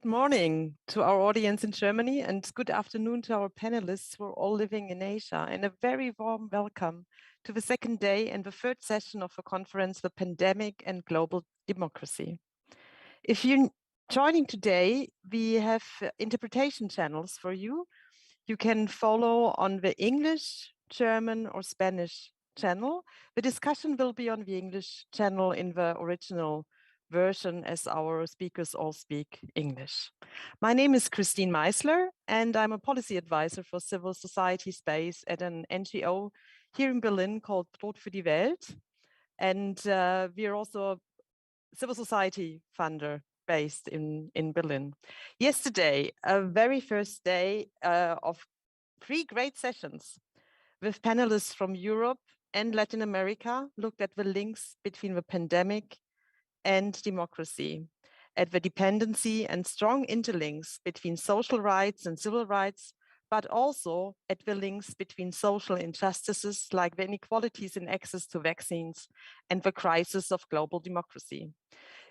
Good morning to our audience in Germany and good afternoon to our panelists who are all living in Asia, and a very warm welcome to the second day and the third session of the conference, The Pandemic and Global Democracy. If you're joining today, we have interpretation channels for you. You can follow on the English, German or Spanish channel. The discussion will be on the English channel in the original version, as our speakers all speak English. My name is Christine Meisler, and I'm a policy advisor for civil society space at an NGO here in Berlin called Brot für die Welt. And we are also a civil society funder based in Berlin. Yesterday, a very first day of 3 great sessions with panelists from Europe and Latin America looked at the links between the pandemic and democracy, at the dependency and strong interlinks between social rights and civil rights, but also at the links between social injustices like the inequalities in access to vaccines and the crisis of global democracy.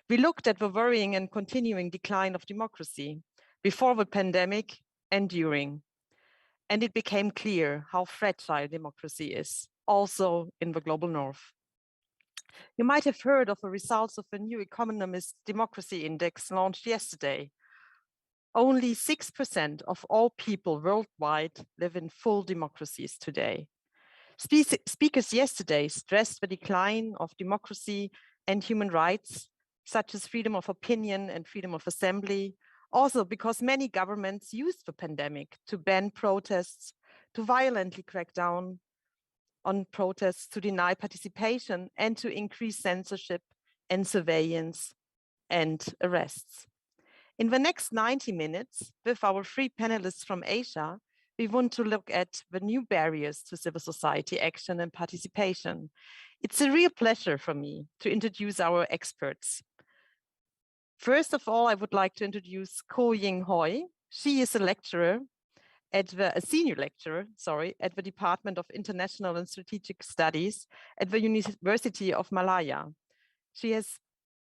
We looked at the worrying and continuing decline of democracy before the pandemic and during. And it became clear how fragile democracy is, also in the global north. You might have heard of the results of the new Economist Democracy Index launched yesterday. Only 6% of all people worldwide live in full democracies today. Speakers yesterday stressed the decline of democracy and human rights, such as freedom of opinion and freedom of assembly, also because many governments used the pandemic to ban protests, to violently crack down on protests, to deny participation, and to increase censorship and surveillance and arrests. In the next 90 minutes, with our 3 panelists from Asia, we want to look at the new barriers to civil society action and participation. It's a real pleasure for me to introduce our experts. First of all, I would like to introduce Khoo Hooi. She is a senior lecturer, at the Department of International and Strategic Studies at the University of Malaya. She has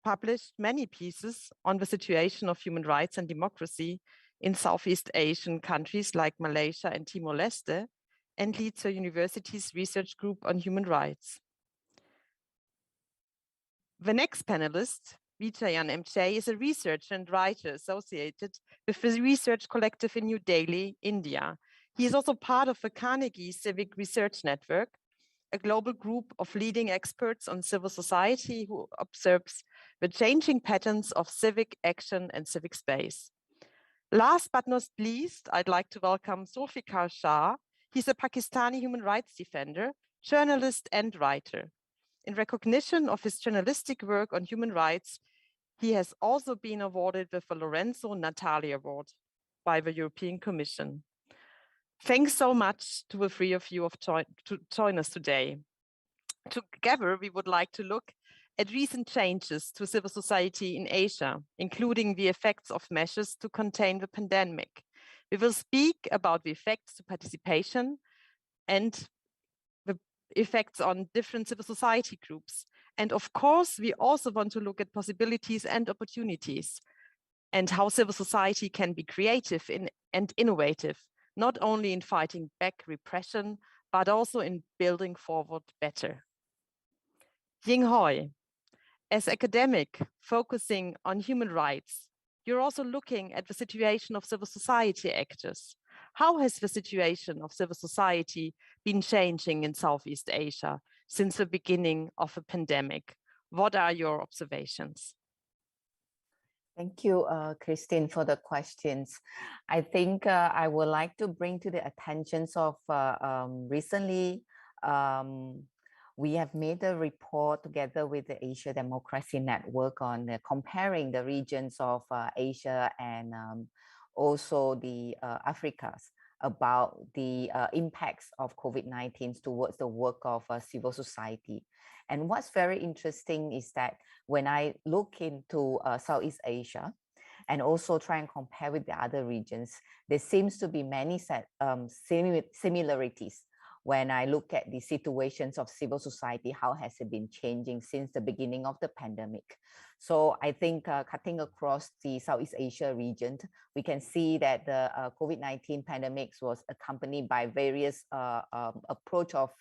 published many pieces on the situation of human rights and democracy in Southeast Asian countries like Malaysia and Timor-Leste, and leads her university's research group on human rights. The next panelist, Vijayan MJ, is a researcher and writer associated with the research collective in New Delhi, India. He is also part of the Carnegie Civic Research Network, a global group of leading experts on civil society who observes the changing patterns of civic action and civic space. Last but not least, I'd like to welcome Zulfikar Shah. He's a Pakistani human rights defender, journalist, and writer. In recognition of his journalistic work on human rights, he has also been awarded with the Lorenzo Natali Award by the European Commission. Thanks so much to the 3 of you to join us today. Together, we would like to look at recent changes to civil society in Asia, including the effects of measures to contain the pandemic. We will speak about the effects to participation and the effects on different civil society groups. And of course, we also want to look at possibilities and opportunities and how civil society can be creative and innovative, not only in fighting back repression, but also in building forward better. Ying Hooi, as academic focusing on human rights, you're also looking at the situation of civil society actors. How has the situation of civil society been changing in Southeast Asia since the beginning of the pandemic? What are your observations? Thank you, Christine, for the questions. I think I would like to bring to the attentions of recently, we have made a report together with the Asia Democracy Network on comparing the regions of Asia and also the Africas about the impacts of COVID-19 towards the work of civil society. And what's very interesting is that when I look into Southeast Asia and also try and compare with the other regions, there seems to be many similarities when I look at the situations of civil society, how has it been changing since the beginning of the pandemic? So I think cutting across the Southeast Asia region, we can see that the COVID-19 pandemic was accompanied by various approach of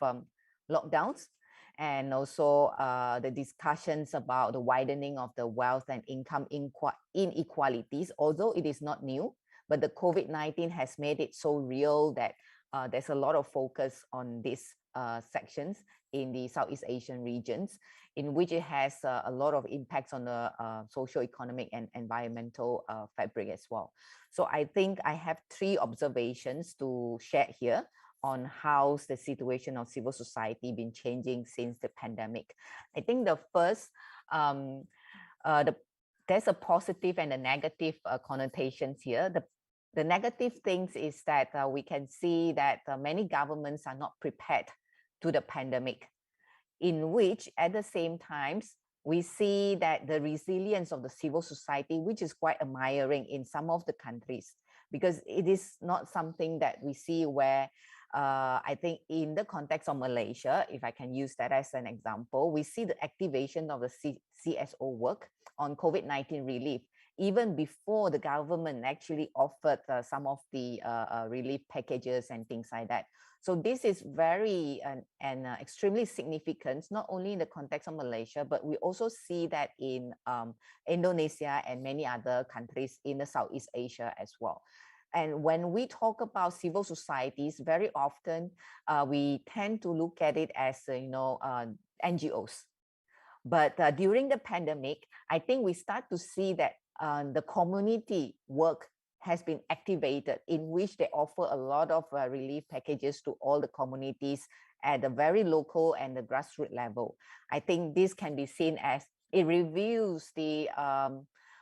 lockdowns, and also the discussions about the widening of the wealth and income inequalities, although it is not new, but the COVID-19 has made it so real that there's a lot of focus on these sections in the Southeast Asian regions, in which it has a lot of impacts on the socio-economic and environmental fabric as well. So I think I have 3 observations to share here on how the situation of civil society been changing since the pandemic. I think the first, there's a positive and a negative connotations here. The negative things is that we can see that many governments are not prepared to the pandemic, in which at the same times, we see that the resilience of the civil society, which is quite admiring in some of the countries, because it is not something that we see where I think in the context of Malaysia, if I can use that as an example, we see the activation of the CSO work on COVID-19 relief, even before the government actually offered some of the relief packages and things like that. So this is very and extremely significant, not only in the context of Malaysia, but we also see that in Indonesia and many other countries in the Southeast Asia as well. And when we talk about civil societies, very often we tend to look at it as, NGOs. But during the pandemic, I think we start to see that the community work has been activated, in which they offer a lot of relief packages to all the communities at the very local and the grassroots level. I think this can be seen as it reveals the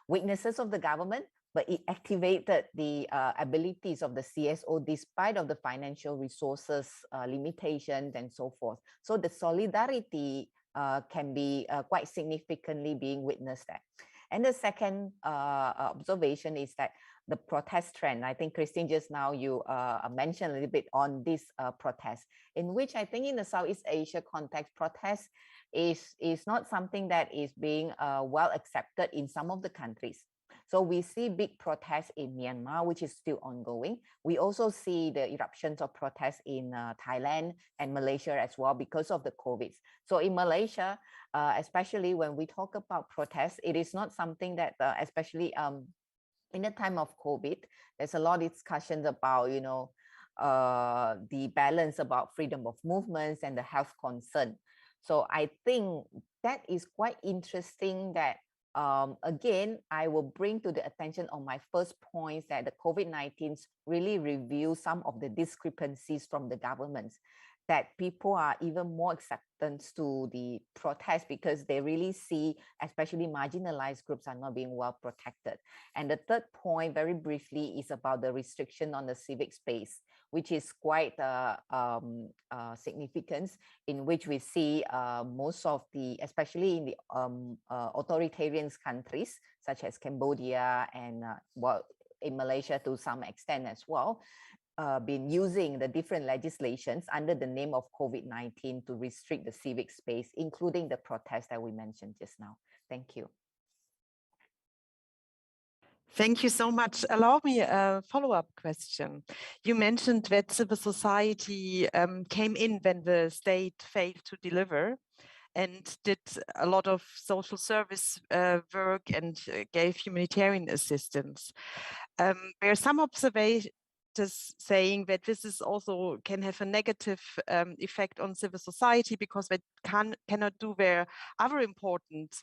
weaknesses of the government, but it activated the abilities of the CSO despite of the financial resources limitations and so forth. So the solidarity can be quite significantly being witnessed there. And the second observation is that the protest trend. I think Christine, just now you mentioned a little bit on this protest, in which I think in the Southeast Asia context, protest is not something that is being well accepted in some of the countries. So we see big protests in Myanmar, which is still ongoing. We also see the eruptions of protests in Thailand and Malaysia as well because of the COVID. So in Malaysia, especially when we talk about protests, it is not something that, especially in the time of COVID, there's a lot of discussions about, the balance about freedom of movements and the health concern. So I think that is quite interesting that again, I will bring to the attention on my first points that the COVID-19 really reveals some of the discrepancies from the governments, that people are even more acceptance to the protest because they really see, especially marginalized groups are not being well protected. And the third point, very briefly, is about the restriction on the civic space, which is quite significant, in which we see most of the, especially in the authoritarian countries, such as Cambodia and well, in Malaysia to some extent as well, been using the different legislations under the name of COVID-19 to restrict the civic space, including the protests that we mentioned just now. Thank you. Thank you so much. Allow me a follow-up question. You mentioned that civil society came in when the state failed to deliver and did a lot of social service work and gave humanitarian assistance. There are some observations saying that this is also can have a negative effect on civil society because they cannot do their other important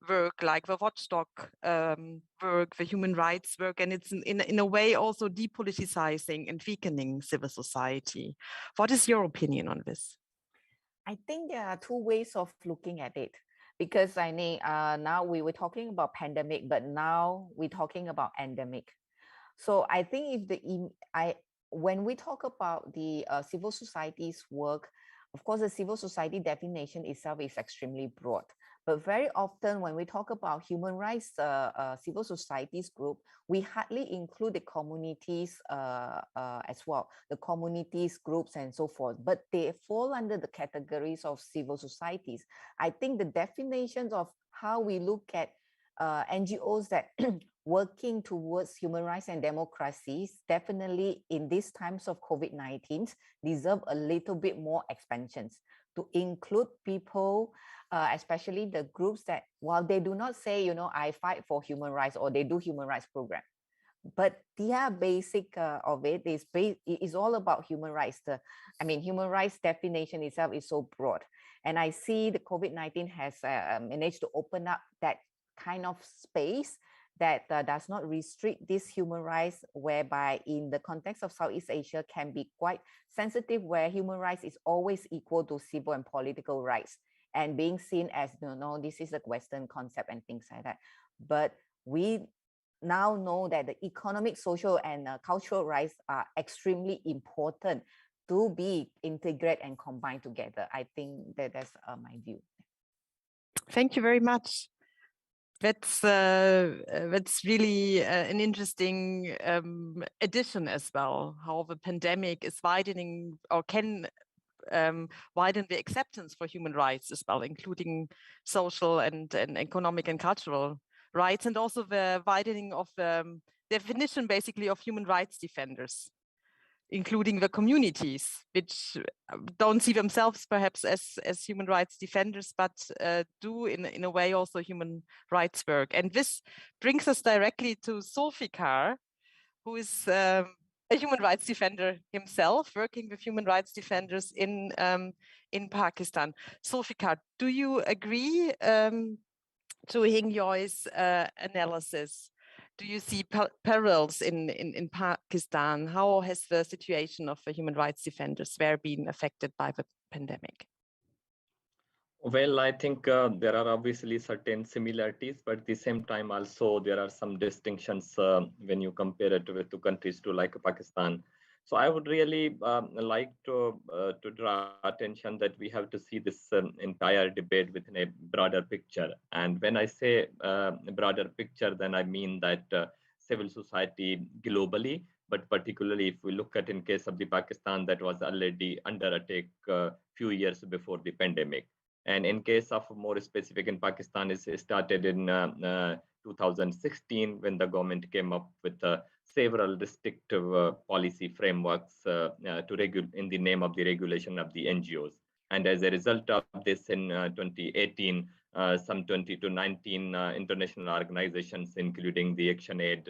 work, like the watchdog work, the human rights work, and it's in a way also depoliticizing and weakening civil society. What is your opinion on this? I think there are 2 ways of looking at it, because I think now we were talking about pandemic, but now we're talking about endemic. So I think if when we talk about the civil society's work, of course, the civil society definition itself is extremely broad. But very often when we talk about human rights, civil societies group, we hardly include the communities as well, the communities groups and so forth, but they fall under the categories of civil societies. I think the definitions of how we look at NGOs that working towards human rights and democracies, definitely in these times of COVID-19, deserve a little bit more expansions to include people, especially the groups that, while they do not say, I fight for human rights or they do human rights program, but their basic of it is all about human rights. Human rights definition itself is so broad. And I see the COVID-19 has managed to open up that kind of space that does not restrict these human rights, whereby in the context of Southeast Asia can be quite sensitive, where human rights is always equal to civil and political rights and being seen as, this is a Western concept and things like that. But we now know that the economic, social, and cultural rights are extremely important to be integrated and combined together. I think that's my view. Thank you very much. That's really an interesting addition as well, how the pandemic is widening or can widen the acceptance for human rights as well, including social and economic and cultural rights, and also the widening of the definition basically of human rights defenders, including the communities, which don't see themselves perhaps as human rights defenders, but do in a way also human rights work. And this brings us directly to Zulfikar, who is a human rights defender himself, working with human rights defenders in Pakistan. Zulfikar, do you agree to Ying's analysis? Do you see parallels in Pakistan? How has the situation of the human rights defenders there been affected by the pandemic? Well, I think there are obviously certain similarities, but at the same time also there are some distinctions when you compare it with two countries to like Pakistan. So I would really like to draw attention that we have to see this entire debate within a broader picture. And when I say broader picture, then I mean that civil society globally, but particularly if we look at in case of the Pakistan that was already under attack few years before the pandemic. And in case of more specific in Pakistan, it started in 2016 when the government came up with several restrictive policy frameworks in the name of the regulation of the NGOs. And as a result of this, in 2018, some 20 to 19 international organizations, including the ActionAid,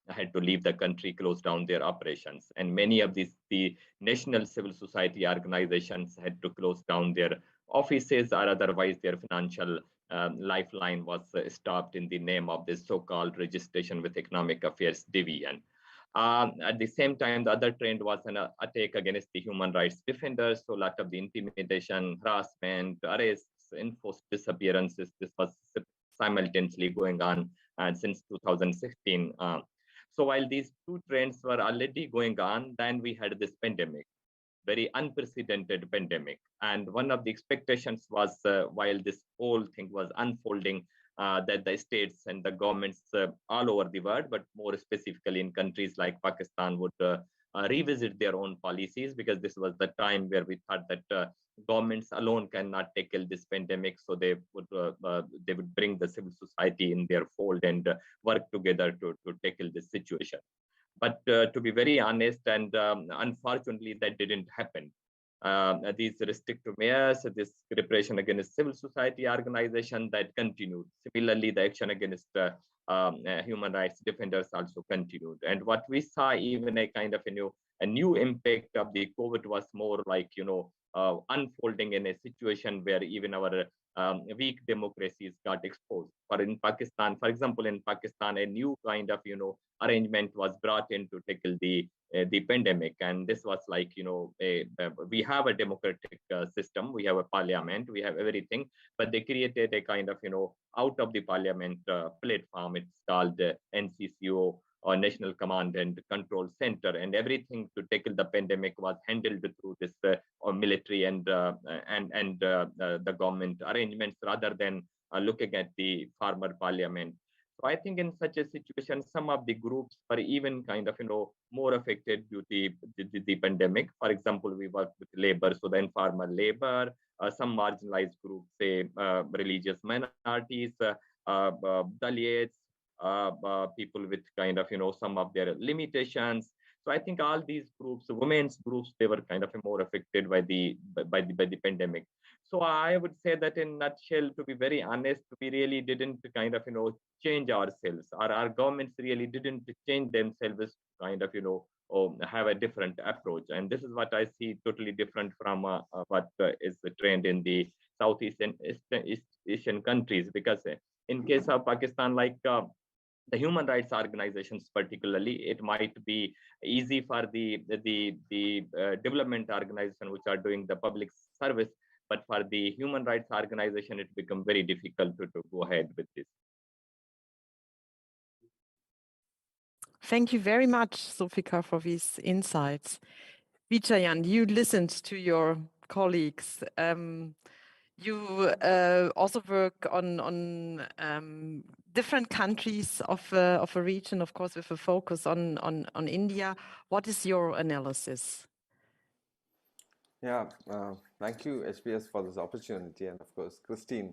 had to leave the country, close down their operations. And many of the national civil society organizations had to close down their offices, or otherwise their financial lifeline was stopped in the name of this so-called registration with economic affairs division. At the same time, the other trend was an attack against the human rights defenders. So a lot of the intimidation, harassment, arrests, enforced disappearances, this was simultaneously going on since 2016. So while these two trends were already going on, then we had this pandemic, very unprecedented pandemic. And one of the expectations was while this whole thing was unfolding, that the states and the governments all over the world, but more specifically in countries like Pakistan, would revisit their own policies, because this was the time where we thought that governments alone cannot tackle this pandemic. So they would bring the civil society in their fold and work together to tackle this situation. But to be very honest, and unfortunately, that didn't happen. These restrictive measures, this repression against civil society organization, that continued. Similarly, the action against human rights defenders also continued. And what we saw, even a kind of a new impact of the COVID, was more like unfolding in a situation where even our weak democracies got exposed. For example, in Pakistan, a new kind of arrangement was brought in to tackle the pandemic, and this was like we have a democratic system, we have a parliament, we have everything, but they created a kind of out of the parliament platform. It's called NCCO, national command and control center, and everything to tackle the pandemic was handled through this military and the government arrangements rather than looking at the farmer parliament. So I think in such a situation, some of the groups are even kind of more affected due to the pandemic. For example, we work with labor, so the informal labor, some marginalized groups, say religious minorities, Dalits, people with kind of some of their limitations. So I think all these groups, women's groups, they were kind of more affected by the pandemic. So I would say that in nutshell, to be very honest, we really didn't kind of change ourselves. Our governments really didn't change themselves, kind of have a different approach. And this is what I see totally different from what is the trend in the Southeast Asian countries. Because in case of Pakistan, like the human rights organizations particularly, it might be easy for the development organization which are doing the public service, but for the human rights organization, it becomes very difficult to go ahead with this. Thank you very much, Sofika, for these insights. Vijayan, you listened to your colleagues. You also work on different countries of a region, of course, with a focus on India. What is your analysis? Yeah, thank you, HBS, for this opportunity. And of course, Christine,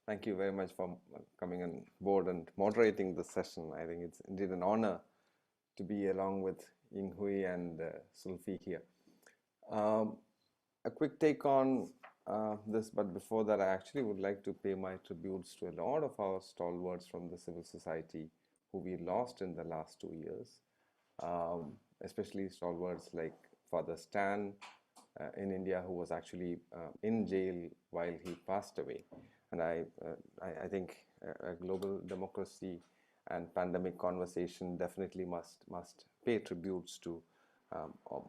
thank you very much for coming on board and moderating this session. I think it's indeed an honor to be along with Ying, Hooi, and Sulfi here. A quick take on this, but before that, I actually would like to pay my tributes to a lot of our stalwarts from the civil society who we lost in the last 2 years, especially stalwarts like Father Stan in India, who was actually in jail while he passed away. And I think a global democracy and pandemic conversation definitely must pay tributes to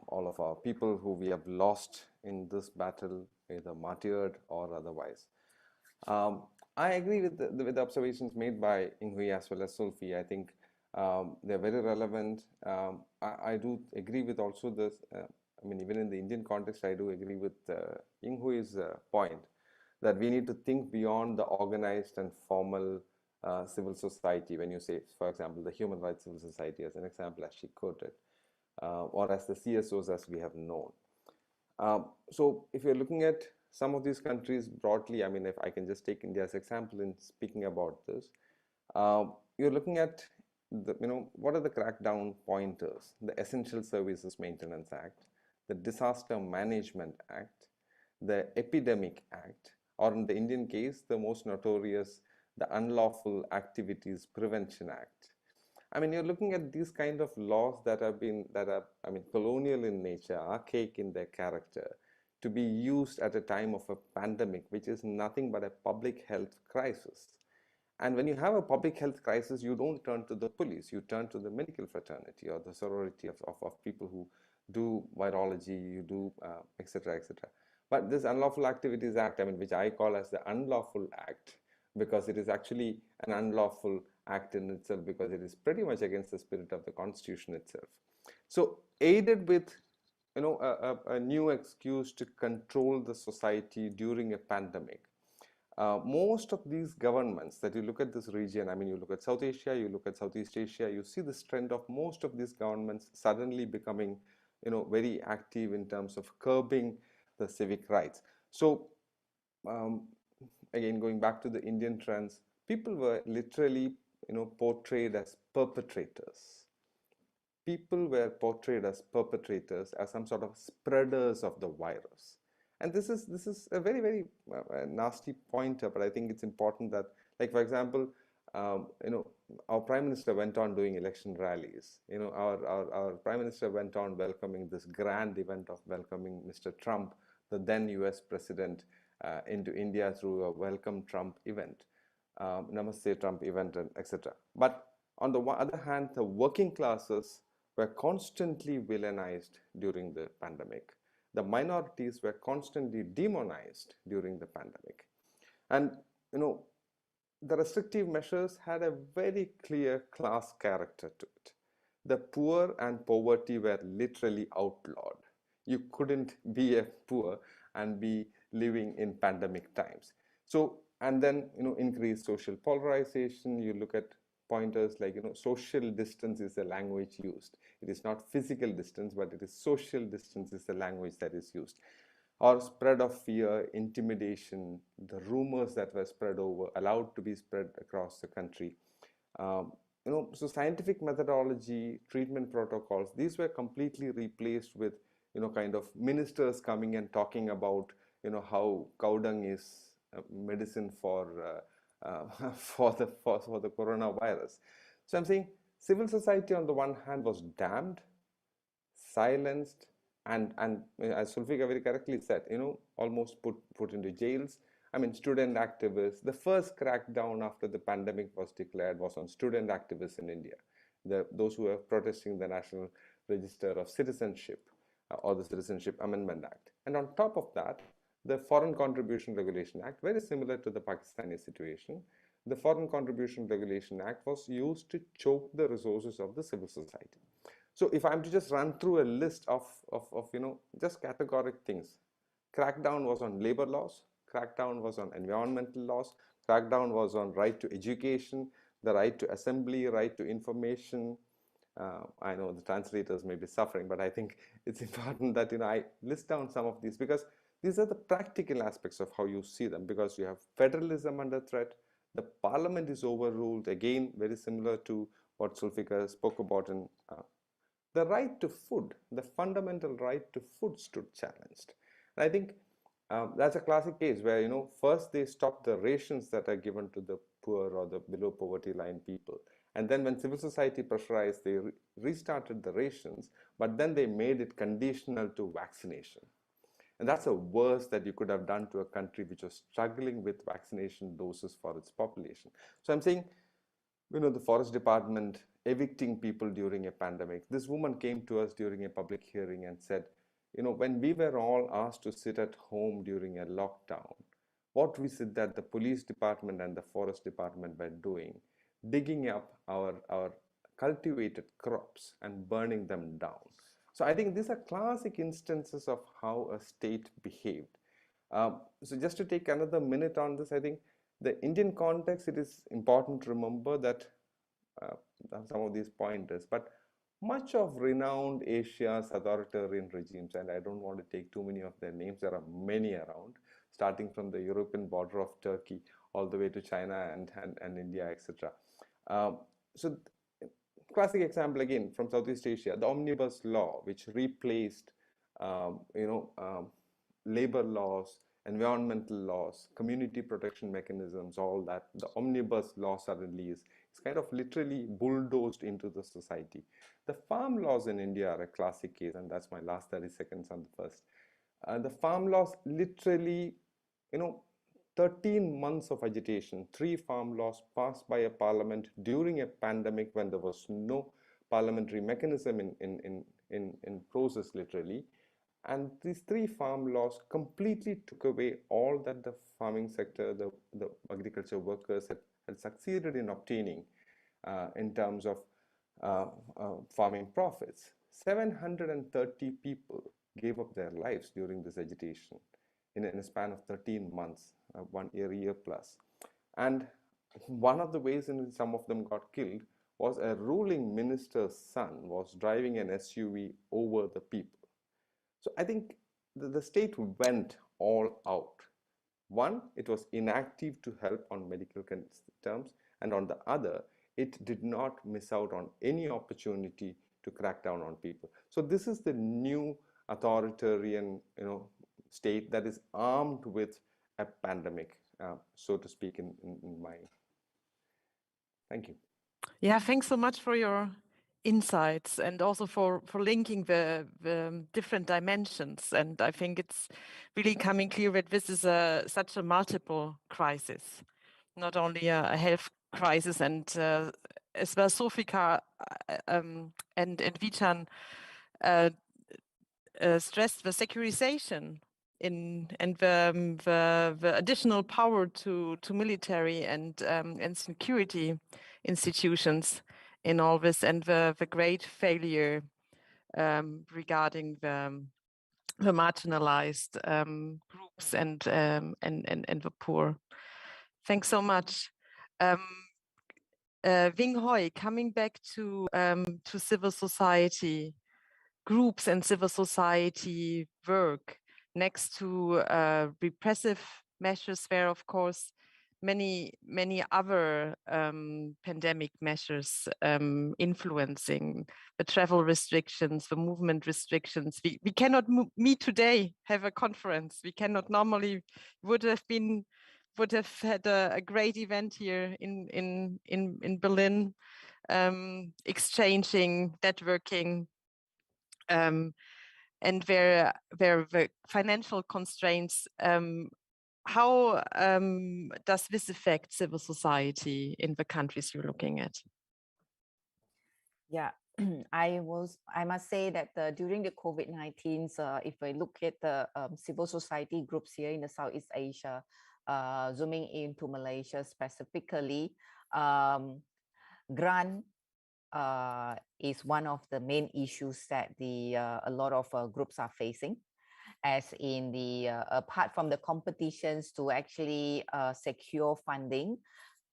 all of our people who we have lost in this battle, either martyred or otherwise. I agree with the observations made by Ying Hooi as well as Sulfi. I think they're very relevant. I do agree with also this, I mean, even in the Indian context, I do agree with Ying Hooi's point that we need to think beyond the organized and formal civil society. When you say, for example, the human rights civil society as an example, as she quoted, or as the CSOs as we have known. So if you're looking at some of these countries broadly, I mean, if I can just take India as example in speaking about this, you're looking at what are the crackdown pointers? The Essential Services Maintenance Act, the Disaster Management Act, the Epidemic Act, or in the Indian case, the most notorious, the Unlawful Activities Prevention Act. I mean, you're looking at these kind of laws that are, I mean, colonial in nature, archaic in their character, to be used at a time of a pandemic, which is nothing but a public health crisis. And when you have a public health crisis, you don't turn to the police, you turn to the medical fraternity or the sorority of people who do virology, you do, etc., etc. But this Unlawful Activities Act, I mean, which I call as the Unlawful Act, because it is actually an unlawful act in itself, because it is pretty much against the spirit of the Constitution itself. So aided with a new excuse to control the society during a pandemic, most of these governments that you look at this region, I mean, you look at South Asia, you look at Southeast Asia, you see this trend of most of these governments suddenly becoming very active in terms of curbing the civic rights. So again, going back to the Indian trends, people were literally portrayed as perpetrators. People were portrayed as perpetrators, as some sort of spreaders of the virus. And this is a very, very nasty pointer, but I think it's important that, like, for example, our Prime Minister went on doing election rallies. Our Prime Minister went on welcoming this grand event of welcoming Mr. Trump, the then US President, into India through a Welcome Trump event, Namaste Trump event, and etc. But on the other hand, the working classes were constantly villainized during the pandemic. The minorities were constantly demonized during the pandemic. And, the restrictive measures had a very clear class character to it. the poor and poverty were literally outlawed. You couldn't be a poor and be living in pandemic times. So, and then, increased social polarization. You look at pointers like, social distance is the language used. It is not physical distance, but it is social distance is the language that is used. Or spread of fear, intimidation, the rumors that were allowed to be spread across the country. So scientific methodology, treatment protocols, these were completely replaced with, kind of ministers coming and talking about, how cow dung is medicine for for the coronavirus. So I'm saying civil society on the one hand was damned, silenced, and as Sulfika very correctly said, almost put into jails. I mean, student activists. The first crackdown after the pandemic was declared was on student activists in India. Those who were protesting the National Register of Citizenship or the Citizenship Amendment Act. And on top of that, the Foreign Contribution Regulation Act, very similar to the Pakistani situation, the Foreign Contribution Regulation Act was used to choke the resources of the civil society. So if I'm to just run through a list of just categoric things, crackdown was on labor laws, crackdown was on environmental laws, crackdown was on right to education, the right to assembly, right to information. I know the translators may be suffering, but I think it's important that I list down some of these, because these are the practical aspects of how you see them, because you have federalism under threat, the parliament is overruled, again very similar to what Sulfika spoke about in the right to food, the fundamental right to food stood challenged. And I think that's a classic case where, first they stopped the rations that are given to the poor or the below poverty line people. And then when civil society pressurized, they restarted the rations, but then they made it conditional to vaccination. And that's the worst that you could have done to a country which was struggling with vaccination doses for its population. So I'm saying, the forest department evicting people during a pandemic. This woman came to us during a public hearing and said, when we were all asked to sit at home during a lockdown, what we said that the police department and the forest department were doing, digging up our cultivated crops and burning them down. So I think these are classic instances of how a state behaved. So just to take another minute on this, I think the Indian context, it is important to remember that some of these pointers, but much of renowned Asia's authoritarian regimes, and I don't want to take too many of their names, there are many around, starting from the European border of Turkey all the way to China and India, etc. So classic example again from Southeast Asia, the Omnibus Law, which replaced labor laws, environmental laws, community protection mechanisms, all that. The Omnibus Law suddenly is kind of literally bulldozed into the society. The farm laws in India are a classic case, and that's my last 30 seconds on the first. The farm laws literally, 13 months of agitation, 3 farm laws passed by a parliament during a pandemic when there was no parliamentary mechanism in process literally. And these 3 farm laws completely took away all that the farming sector, the agriculture workers had succeeded in obtaining in terms of farming profits. 730 people gave up their lives during this agitation in a span of 13 months, 1 year plus. And one of the ways in which some of them got killed was a ruling minister's son was driving an SUV over the people. So I think the state went all out. One, it was inactive to help on medical terms, and on the other, it did not miss out on any opportunity to crack down on people. So this is the new authoritarian, state that is armed with a pandemic, so to speak, in mind. Thank you. Yeah, thanks so much for your insights and also for linking the different dimensions. And I think it's really coming clear that this is such a multiple crisis, not only a health crisis. And as well, Sulfika and Vitan stressed the securitization and the additional power to military and security institutions in all this, and the great failure regarding the marginalized groups and the poor. Thanks so much. Ying Hooi, coming back to civil society groups and civil society work next to repressive measures, where of course many other pandemic measures influencing the travel restrictions, the movement restrictions. We cannot meet today, have a conference. We cannot normally would have had a great event here in Berlin, exchanging, networking, and where the financial constraints, how does this affect civil society in the countries you're looking at? Yeah, I must say that during the COVID-19, if I look at the civil society groups here in the Southeast Asia, zooming into Malaysia specifically, grant is one of the main issues that a lot of groups are facing, as in the apart from the competitions to actually secure funding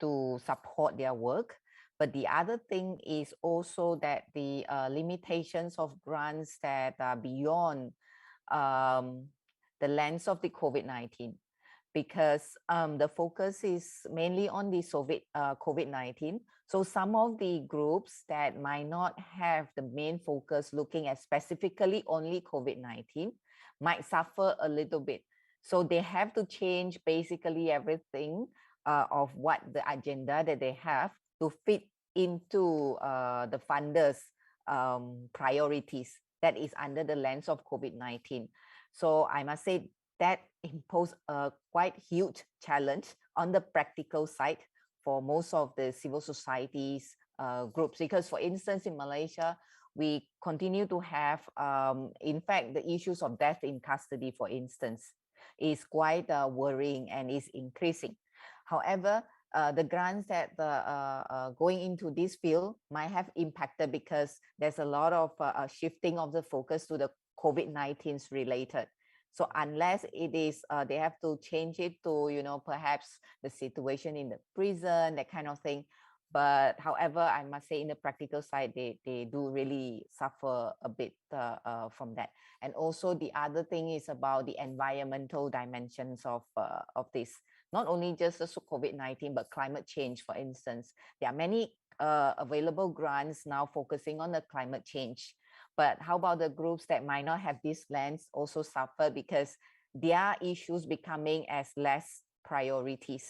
to support their work. But the other thing is also that the limitations of grants that are beyond the lens of the COVID-19, because the focus is mainly on the COVID-19. So some of the groups that might not have the main focus looking at specifically only COVID-19 might suffer a little bit. So they have to change basically everything of what the agenda that they have to fit into the funders' priorities that is under the lens of COVID-19. So I must say that impose a quite huge challenge on the practical side for most of the civil societies groups, because for instance in Malaysia we continue to have in fact the issues of death in custody, for instance, is quite worrying and is increasing. However, the grants that going into this field might have impacted because there's a lot of shifting of the focus to the COVID-19 related. So unless it is, they have to change it to, you know, perhaps the situation in the prison, that kind of thing. But however, I must say in the practical side, they do really suffer a bit from that. And also the other thing is about the environmental dimensions of this. Not only just the COVID-19, but climate change, for instance. There are many available grants now focusing on the climate change. But how about the groups that might not have this lens also suffer because their issues becoming as less priorities?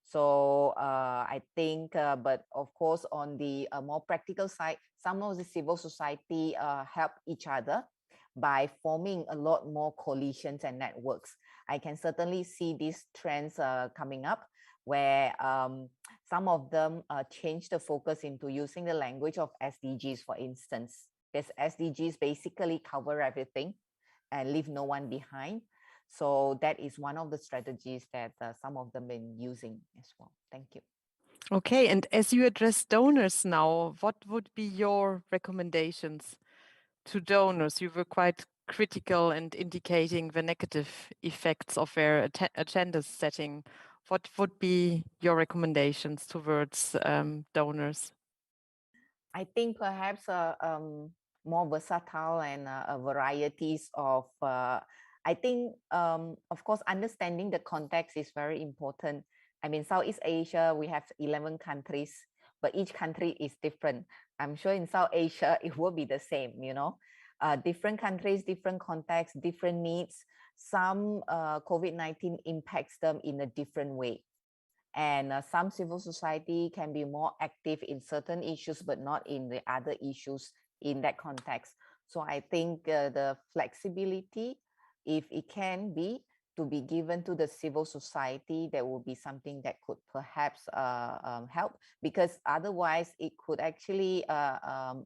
So I think, but of course, on the more practical side, some of the civil society help each other by forming a lot more coalitions and networks. I can certainly see these trends coming up where some of them change the focus into using the language of SDGs, for instance. Because SDGs basically cover everything and leave no one behind. So that is one of the strategies that some of them been using as well. Thank you. Okay, and as you address donors now, what would be your recommendations to donors? You were quite critical and indicating the negative effects of their agenda setting. What would be your recommendations towards donors? I think perhaps more versatile and varieties of, I think, of course, understanding the context is very important. I mean, Southeast Asia, we have 11 countries, but each country is different. I'm sure in South Asia, it will be the same, you know, different countries, different contexts, different needs. Some COVID-19 impacts them in a different way. And some civil society can be more active in certain issues, but not in the other issues in that context. So I think the flexibility, if it can be, to be given to the civil society, that will be something that could perhaps help, because otherwise it could actually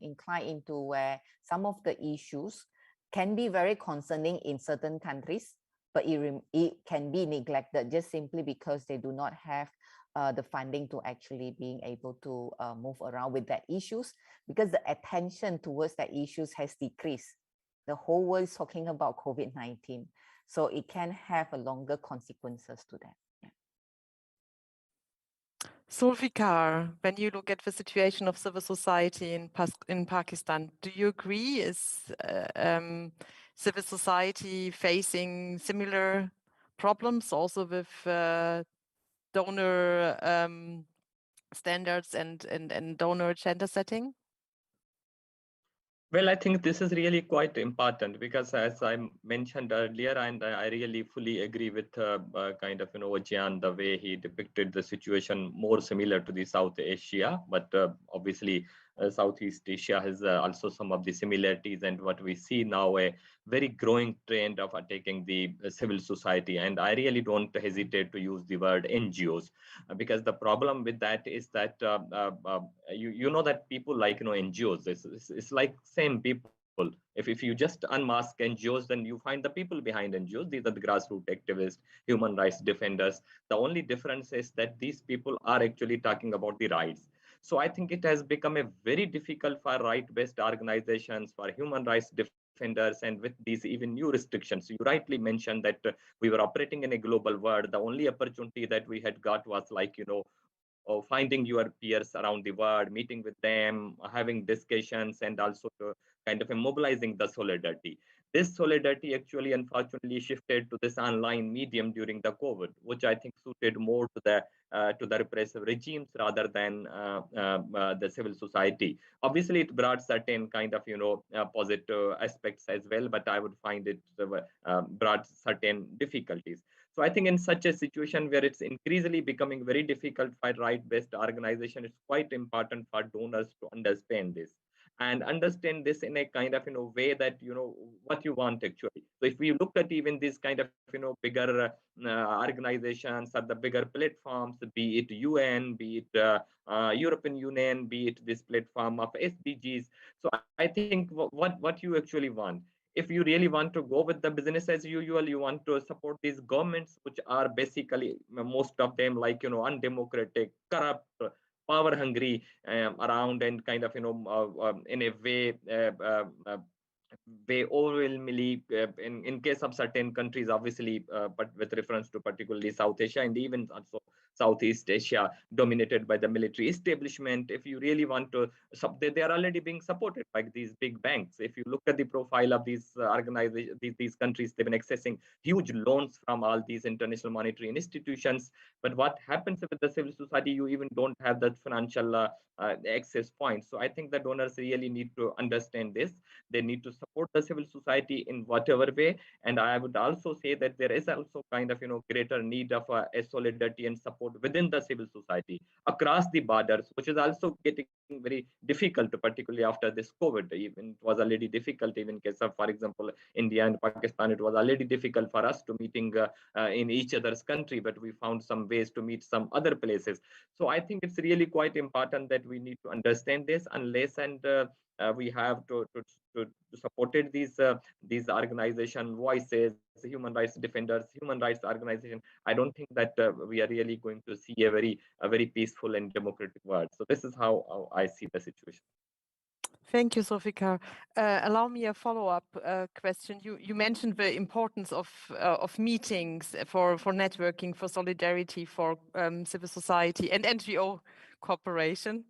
incline into where some of the issues can be very concerning in certain countries, but it can be neglected just simply because they do not have the funding to actually being able to move around with that issues, because the attention towards that issues has decreased. The whole world is talking about COVID-19. So it can have a longer consequences to that. Zulfikar, when you look at the situation of civil society in Pakistan, do you agree? Is civil society facing similar problems also with donor standards and donor agenda setting? Well, I think this is really quite important because, as I mentioned earlier, and I really fully agree with kind of Ojian, the way he depicted the situation more similar to the South Asia, but obviously Southeast Asia has also some of the similarities, and what we see now a very growing trend of attacking the civil society. And I really don't hesitate to use the word NGOs because the problem with that is that you know that people like NGOs. It's like same people. If you just unmask NGOs, then you find the people behind NGOs. These are the grassroots activists, human rights defenders. The only difference is that these people are actually talking about the rights. So I think it has become a very difficult for right-based organizations, for human rights defenders, and with these even new restrictions. You rightly mentioned that we were operating in a global world. The only opportunity that we had got was like, of finding your peers around the world, meeting with them, having discussions, and also to kind of mobilizing the solidarity. This solidarity actually, unfortunately, shifted to this online medium during the COVID, which I think suited more to the repressive regimes rather than the civil society. Obviously, it brought certain kind of positive aspects as well, but I would find it brought certain difficulties. So I think in such a situation where it's increasingly becoming very difficult for right-based organization, it's quite important for donors to understand this and understand this in a kind of way that what you want actually. So if we look at even these kind of bigger organizations or the bigger platforms, be it UN, be it European Union, be it this platform of SDGs. So I think what you actually want, if you really want to go with the business as usual, you want to support these governments, which are basically most of them like undemocratic, corrupt, power hungry around, and kind of in a way way overwhelmingly in case of certain countries, obviously, but with reference to particularly South Asia and even also Southeast Asia, dominated by the military establishment. If you really want to, they are already being supported by these big banks. If you look at the profile of these organizations, these countries, they've been accessing huge loans from all these international monetary institutions. But what happens with the civil society? You even don't have that financial access point. So I think the donors really need to understand this. They need to support the civil society in whatever way. And I would also say that there is also kind of greater need of a solidarity and support within the civil society across the borders, which is also getting very difficult, particularly after this COVID. Even it was already difficult, even in case of, for example, India and Pakistan, it was already difficult for us to meeting in each other's country, but we found some ways to meet some other places. So I think it's really quite important that we need to understand this, unless and we have to supported these organization voices, human rights defenders, human rights organization. I don't think that we are really going to see a very peaceful and democratic world. So this is how I see the situation. Thank you, Zulfikar. Allow me a follow-up question. You mentioned the importance of meetings for networking, for solidarity, for civil society and NGO cooperation.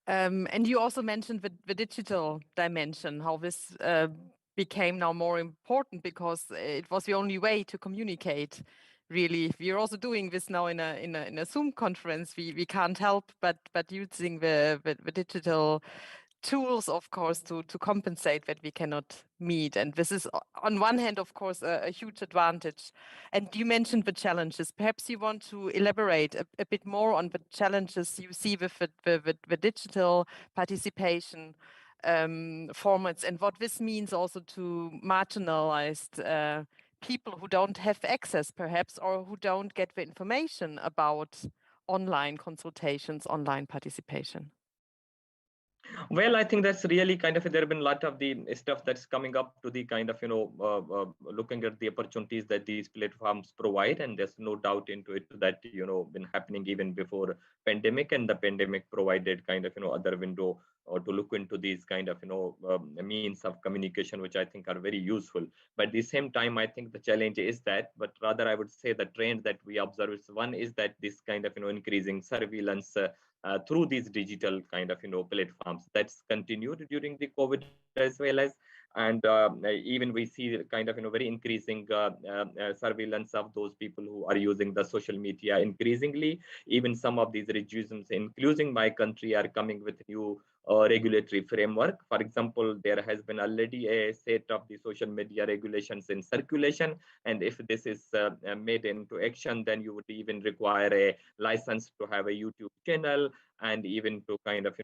And you also mentioned the digital dimension, how this became now more important because it was the only way to communicate. Really, we are also doing this now in a Zoom conference. We can't help but using the digital tools, of course, to compensate that we cannot meet. And this is, on one hand, of course, a huge advantage. And you mentioned the challenges. Perhaps you want to elaborate a bit more on the challenges you see with the digital participation formats and what this means also to marginalized people who don't have access, perhaps, or who don't get the information about online consultations, online participation. Well, I think that's really kind of, there have been a lot of the stuff that's coming up to the kind of, looking at the opportunities that these platforms provide. And there's no doubt into it that, been happening even before pandemic, and the pandemic provided kind of, other window or to look into these kind of, means of communication, which I think are very useful. But at the same time, I think the challenge is that, but rather I would say the trend that we observe is, one is that this kind of, increasing surveillance through these digital kind of platforms that's continued during the COVID as well as, and even we see kind of very increasing surveillance of those people who are using the social media increasingly. Even some of these regimes, including my country, are coming with new regulatory framework. For example, there has been already a set of the social media regulations in circulation, and if this is made into action, then you would even require a license to have a YouTube channel, and even to kind of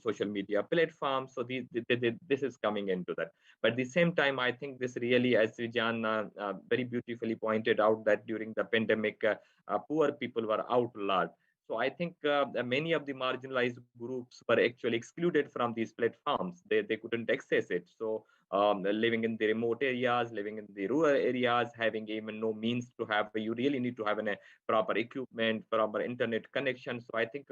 social media platforms. So this is coming into that. But at the same time, I think this really, as Vijan very beautifully pointed out, that during the pandemic, poor people were outlawed. So I think many of the marginalized groups were actually excluded from these platforms. They couldn't access it. So living in the remote areas, living in the rural areas, having even no means to have, you really need to have a proper equipment, proper internet connection. So I think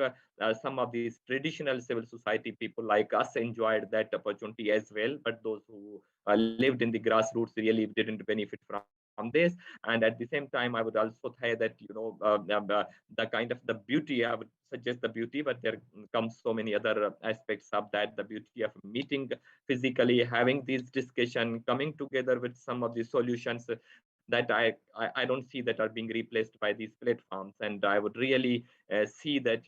some of these traditional civil society people like us enjoyed that opportunity as well. But those who lived in the grassroots really didn't benefit from this. And at the same time, I would also say that, the kind of the beauty, I would suggest the beauty, but there comes so many other aspects of that, the beauty of meeting physically, having this discussion, coming together with some of the solutions that I don't see that are being replaced by these platforms. And I would really see that,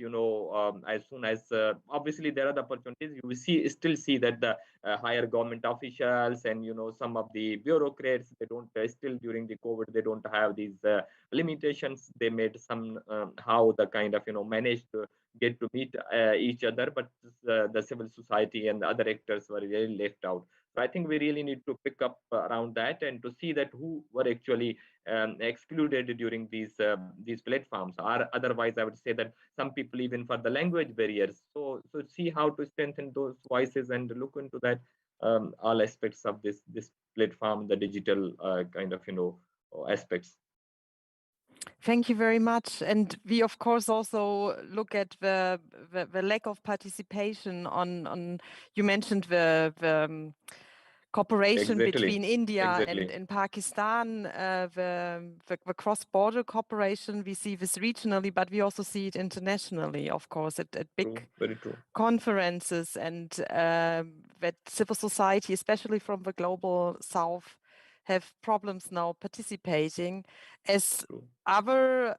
as soon as, obviously there are the opportunities, you still see that the higher government officials and, some of the bureaucrats, they don't, still during the COVID, they don't have these limitations. They made some, how the kind of, managed to get to meet each other, but the civil society and the other actors were really left out. So I think we really need to pick up around that and to see that who were actually excluded during these platforms. Or otherwise, I would say that some people even for the language barriers. So see how to strengthen those voices and look into that, all aspects of this platform, the digital kind of aspects. Thank you very much. And we, of course, also look at the lack of participation on you mentioned the cooperation between India and Pakistan, the cross-border cooperation. We see this regionally, but we also see it internationally, of course, at big conferences, and that civil society, especially from the global south, have problems now participating as other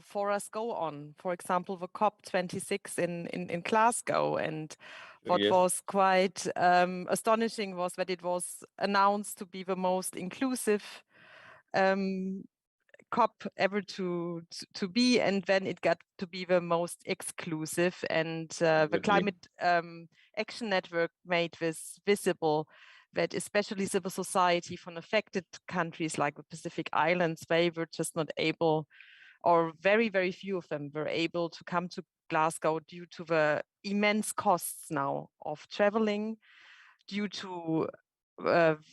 forums go on. For example, the COP26 in Glasgow, and what was quite astonishing was that it was announced to be the most inclusive COP ever to be, and then it got to be the most exclusive. And the Climate Action Network made this visible, that especially civil society from affected countries like the Pacific Islands, they were just not able, or very, very few of them were able to come to Glasgow due to the immense costs now of traveling, due to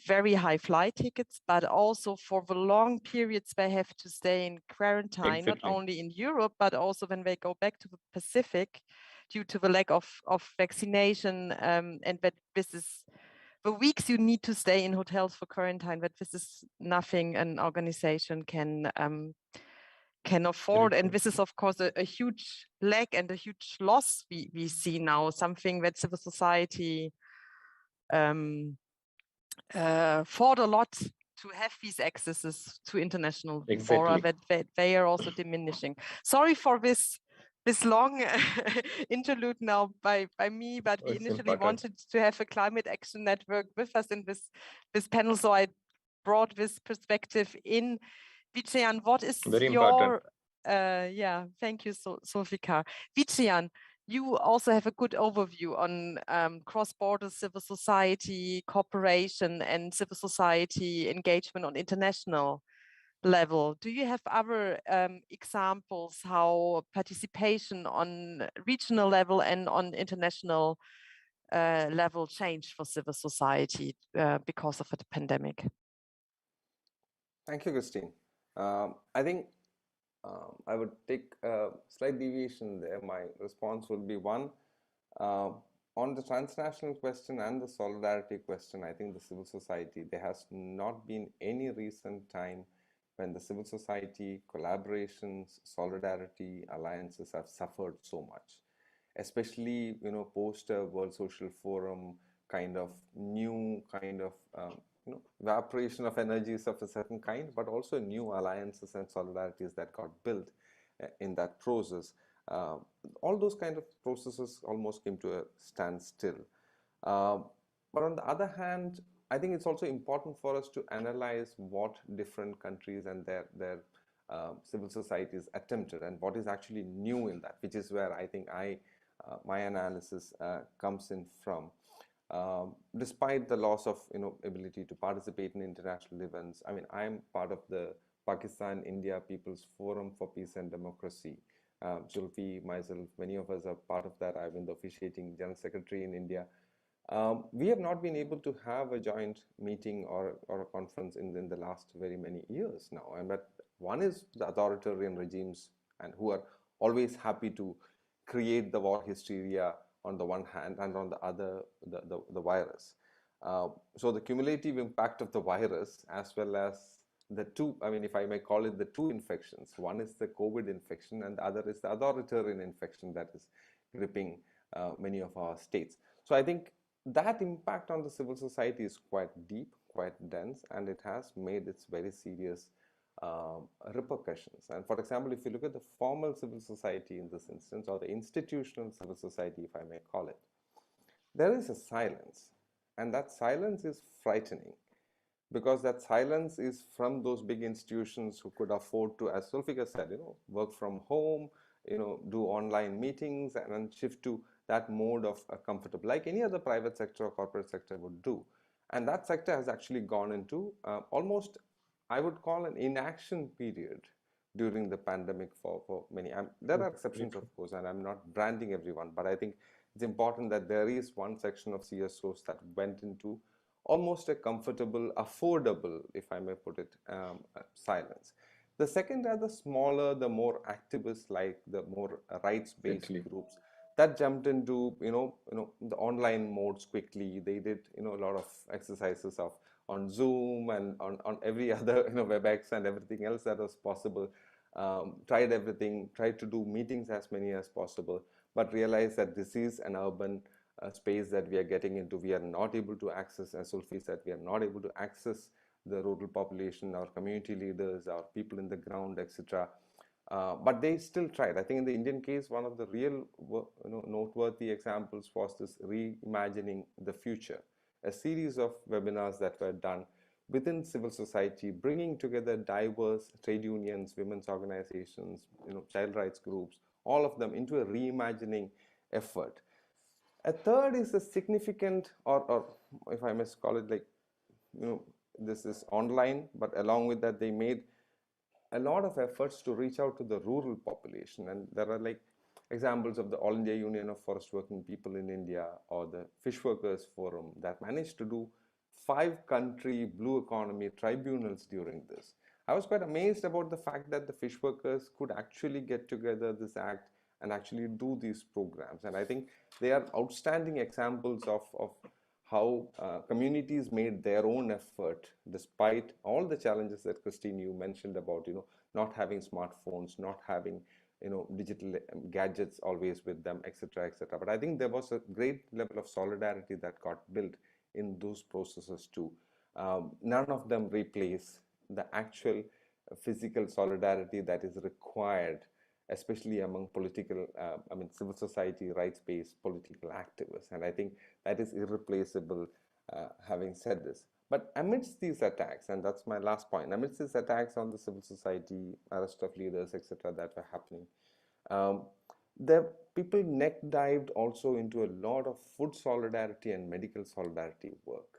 very high flight tickets, but also for the long periods they have to stay in quarantine, not only in Europe, but also when they go back to the Pacific due to the lack of vaccination, and that this is the weeks you need to stay in hotels for quarantine, that this is nothing an organization can afford. And this is, of course, a huge lack and a huge loss we see now, something that civil society fought a lot to have these accesses to international fora, that they are also diminishing. Sorry for this long interlude now by me, but we initially wanted to have a Climate Action Network with us in this panel, so I brought this perspective in. Vijayan, what is your thank you, Sulfikar. Vijayan, you also have a good overview on cross-border civil society cooperation and civil society engagement on international level. Do you have other examples how participation on regional level and on international level changed for civil society because of the pandemic? Thank you, Christine. I think I would take a slight deviation there. My response would be one, on the transnational question and the solidarity question, I think the civil society, there has not been any recent time when the civil society collaborations, solidarity, alliances have suffered so much, especially, you know, post a World Social Forum kind of new kind of you know, evaporation of energies of a certain kind, but also new alliances and solidarities that got built in that process. All those kind of processes almost came to a standstill. But on the other hand, I think it's also important for us to analyze what different countries and their civil societies attempted and what is actually new in that, which is where I think my analysis comes in from. Despite the loss of, you know, ability to participate in international events, I mean, I'm part of the Pakistan India People's Forum for Peace and Democracy. Zulfi, myself, many of us are part of that. I've been the officiating General Secretary in India. We have not been able to have a joint meeting or a conference in the last very many years now. And but one is the authoritarian regimes, and who are always happy to create the war hysteria on the one hand, and on the other, the virus. So the cumulative impact of the virus, as well as the two, I mean, if I may call it the two infections, one is the COVID infection and the other is the authoritarian infection that is gripping many of our states. So I think that impact on the civil society is quite deep, quite dense, and it has made its very serious repercussions. And for example, if you look at the formal civil society in this instance, or the institutional civil society, if I may call it, there is a silence, and that silence is frightening, because that silence is from those big institutions who could afford to, as Zulfikar said, you know, work from home, you know, do online meetings and then shift to that mode of comfortable, like any other private sector or corporate sector would do. And that sector has actually gone into almost, I would call, an inaction period during the pandemic for many. There are exceptions, of course, and I'm not branding everyone, but I think it's important that there is one section of CSOs that went into almost a comfortable, affordable, if I may put it, silence. The second are the smaller, the more activist, like the more rights-based groups that jumped into, you know, the online modes quickly. They did, you know, a lot of exercises on Zoom and on every other, you know, WebEx and everything else that was possible. Tried everything, tried to do meetings as many as possible, but realized that this is an urban space that we are getting into. We are not able to access, as Zulfi said, we are not able to access the rural population, our community leaders, our people in the ground, etc. But they still tried. I think in the Indian case, one of the real, you know, noteworthy examples was this reimagining the future, a series of webinars that were done within civil society, bringing together diverse trade unions, women's organizations, you know, child rights groups, all of them into a reimagining effort. A third is a significant, or if I must call it, like, you know, this is online, but along with that, they made a lot of efforts to reach out to the rural population. And there are like examples of the All India Union of Forest Working People in India, or the Fish Workers Forum, that managed to do 5-country blue economy tribunals during this. I was quite amazed about the fact that the fish workers could actually get together this act and actually do these programs. And I think they are outstanding examples of how communities made their own effort despite all the challenges that Christine, you mentioned about, you know, not having smartphones, not having, you know, digital gadgets always with them, etc., etc. But I think there was a great level of solidarity that got built in those processes too. None of them replace the actual physical solidarity that is required, especially among political, civil society, rights-based political activists. And I think that is irreplaceable, having said this. But amidst these attacks, and that's my last point, amidst these attacks on the civil society, arrest of leaders, etc., that were happening, the people neck dived also into a lot of food solidarity and medical solidarity work.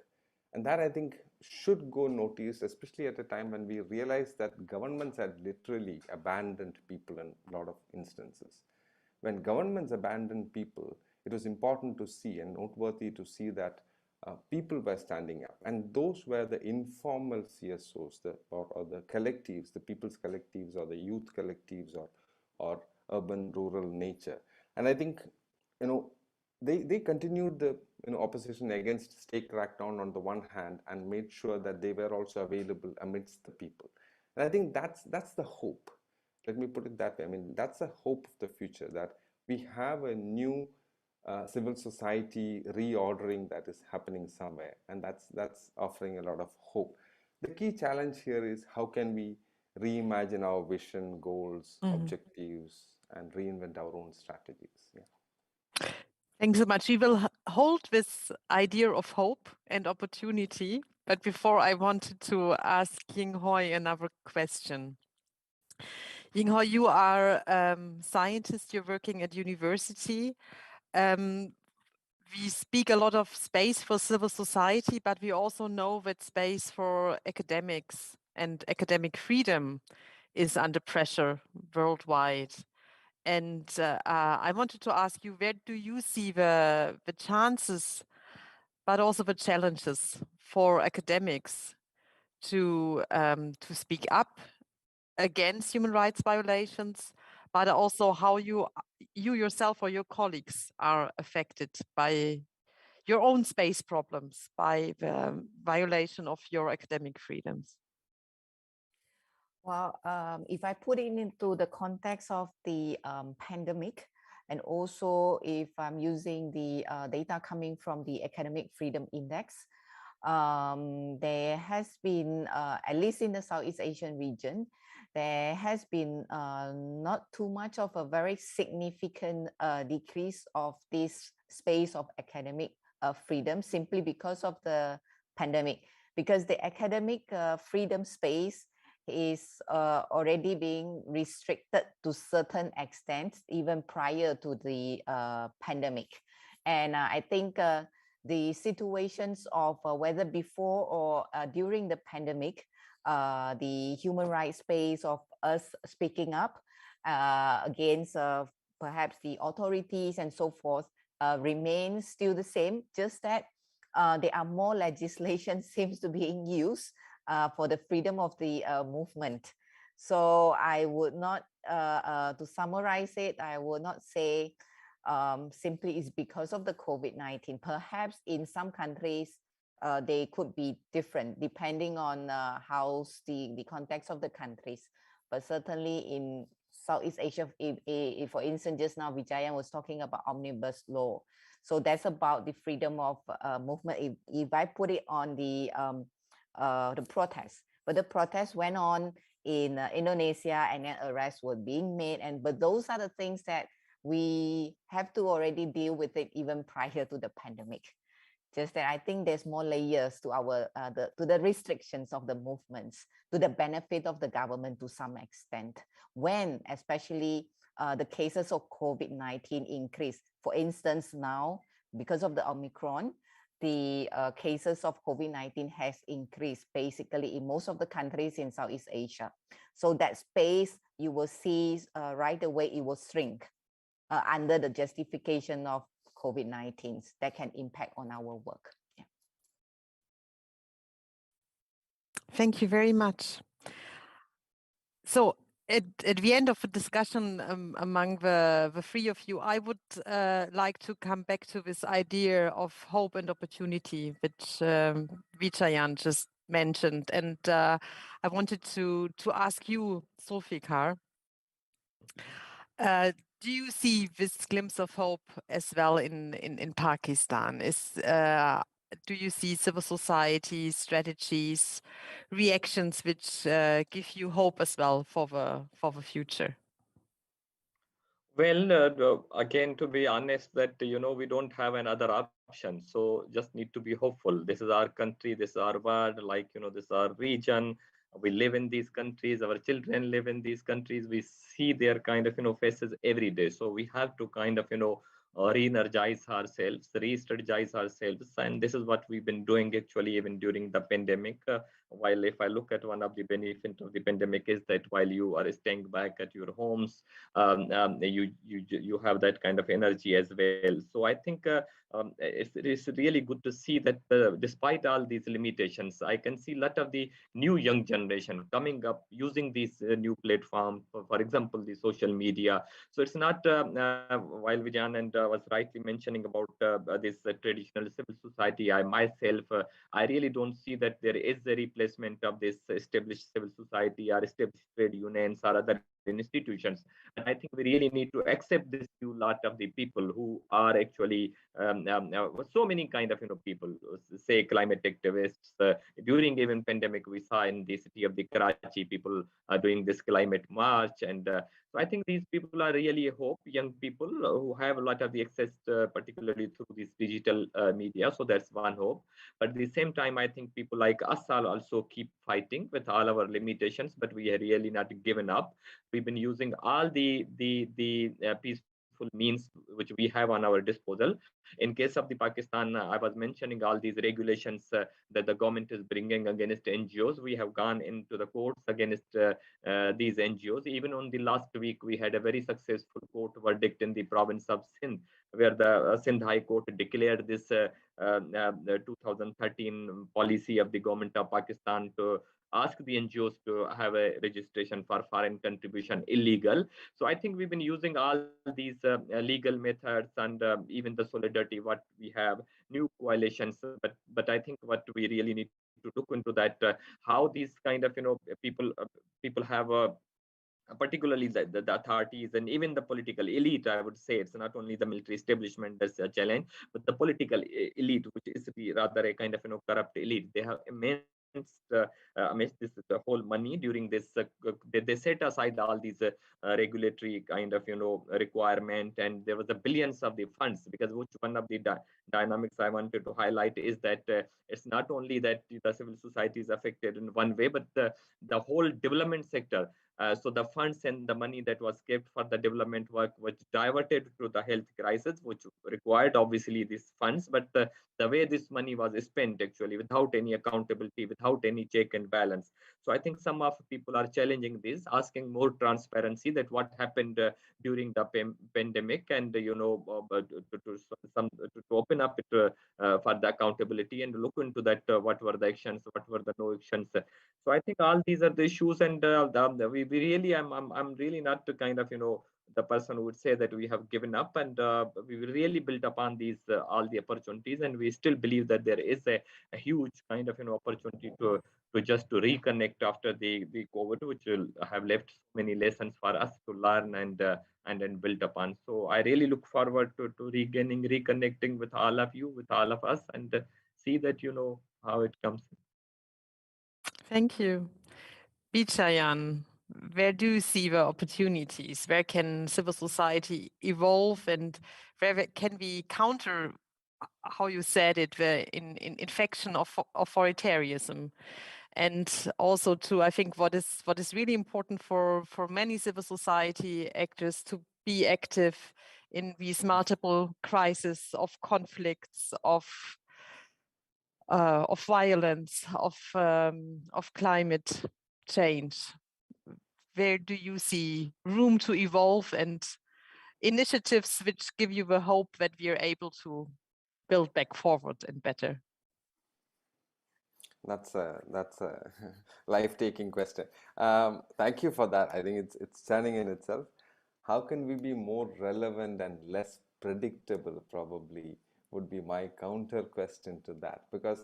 And that, I think, should go noticed, especially at a time when we realize that governments had literally abandoned people in a lot of instances. When governments abandoned people, it was important to see and noteworthy to see that people were standing up, and those were the informal CSOs, or the collectives, the people's collectives, or the youth collectives, or urban rural nature. And I think, they continued the opposition against state crackdown on the one hand, and made sure that they were also available amidst the people. And I think that's the hope. Let me put it that way. I mean, that's the hope of the future, that we have a new civil society reordering that is happening somewhere, and that's offering a lot of hope. The key challenge here is how can we reimagine our vision, goals, objectives, and reinvent our own strategies. Yeah. Thanks so much. We will hold this idea of hope and opportunity. But before, I wanted to ask Ying Hooi another question. Ying Hooi, you are scientist, you're working at university. We speak a lot of space for civil society, but we also know that space for academics and academic freedom is under pressure worldwide. And I wanted to ask you, where do you see the chances, but also the challenges for academics to speak up against human rights violations, but also how you yourself or your colleagues are affected by your own space problems, by the violation of your academic freedoms? Well, if I put it into the context of the pandemic, and also if I'm using the data coming from the Academic Freedom Index, there has been, at least in the Southeast Asian region, there has been not too much of a very significant decrease of this space of academic freedom, simply because of the pandemic, because the academic freedom space is already being restricted to certain extent even prior to the pandemic. And I think the situations of whether before or during the pandemic, the human rights space of us speaking up against perhaps the authorities and so forth remains still the same, just that there are more legislation seems to be being used for the freedom of the movement. So I would not, to summarize it, I would not say simply it's because of the COVID-19. Perhaps in some countries, they could be different depending on how the context of the countries. But certainly in Southeast Asia, if for instance, just now Vijayan was talking about omnibus law. So that's about the freedom of movement. If I put it on the protests, but the protests went on in Indonesia, and then arrests were being made, but those are the things that we have to already deal with it even prior to the pandemic. Just that I think there's more layers to our to the restrictions of the movements, to the benefit of the government to some extent, when especially the cases of COVID-19 increase. For instance, now because of the Omicron, the cases of COVID-19 has increased basically in most of the countries in Southeast Asia. So that space, you will see right away, it will shrink under the justification of COVID-19 that can impact on our work. Yeah. Thank you very much. So at the end of the discussion among the three of you, I would like to come back to this idea of hope and opportunity, which Vijayan just mentioned. And I wanted to ask you, Zulfikar, do you see this glimpse of hope as well in Pakistan? Do you see civil society strategies, reactions which give you hope as well for the future? Well, again, to be honest, that we don't have another option. So just need to be hopeful. This is our country. This is our world. This is our region. We live in these countries. Our children live in these countries. We see their kind of faces every day. So we have to kind of re-energize ourselves, re-strategize ourselves. And this is what we've been doing actually even during the pandemic. While if I look at one of the benefits of the pandemic is that while you are staying back at your homes, you have that kind of energy as well. So I think it's really good to see that despite all these limitations, I can see a lot of the new young generation coming up using these new platforms, for example, the social media. So it's not, while Vijan and was rightly mentioning about this traditional civil society, I myself, I really don't see that there is a replacement of this established civil society or established trade unions or other institutions. But I think we really need to accept this new lot of the people who are actually so many kind of people, say climate activists. During even pandemic, we saw in the city of the Karachi, people are doing this climate march, and so I think these people are really hope, young people who have a lot of the access, particularly through this digital media. So that's one hope. But at the same time, I think people like us are also keep fighting with all our limitations, but we are really not given up. We've been using all the peaceful means which we have on our disposal. In case of the Pakistan, I was mentioning all these regulations that the government is bringing against NGOs. We have gone into the courts against these NGOs. Even on the last week, we had a very successful court verdict in the province of Sindh, where the Sindh High Court declared this the 2013 policy of the government of Pakistan to ask the NGOs to have a registration for foreign contribution illegal. So I think we've been using all these legal methods and even the solidarity what we have, new coalitions. But I think what we really need to look into that how these kind of people have a particularly the authorities and even the political elite. I would say it's not only the military establishment that's a challenge, but the political elite, which is rather a kind of corrupt elite. They have immense amidst this the whole money during this they set aside all these regulatory kind of requirement, and there was a billions of the funds, because which one of the dynamics I wanted to highlight is that it's not only that the civil society is affected in one way, but the whole development sector. So the funds and the money that was kept for the development work was diverted to the health crisis, which required obviously these funds. But the way this money was spent actually without any accountability, without any check and balance. So I think some of people are challenging this, asking more transparency that what happened during the pandemic, and to open up it for the accountability and look into that what were the actions, what were the no actions. So I think all these are the issues, and we really, I'm really not the kind of the person who would say that we have given up, and we really built upon these all the opportunities, and we still believe that there is a huge kind of opportunity to just to reconnect after the COVID, which will have left so many lessons for us to learn and then build upon. So I really look forward to regaining, reconnecting with all of you, with all of us, and see that how it comes. Thank you. Bichayan, where do you see the opportunities? Where can civil society evolve, and where can we counter, how you said it, the infection of authoritarianism? And also to, I think, what is really important for many civil society actors to be active in these multiple crises of conflicts, of violence, of climate change. Where do you see room to evolve and initiatives which give you the hope that we are able to build back forward and better? That's a life-taking question. Thank you for that. I think it's stunning in itself. How can we be more relevant and less predictable? Probably would be my counter question to that, because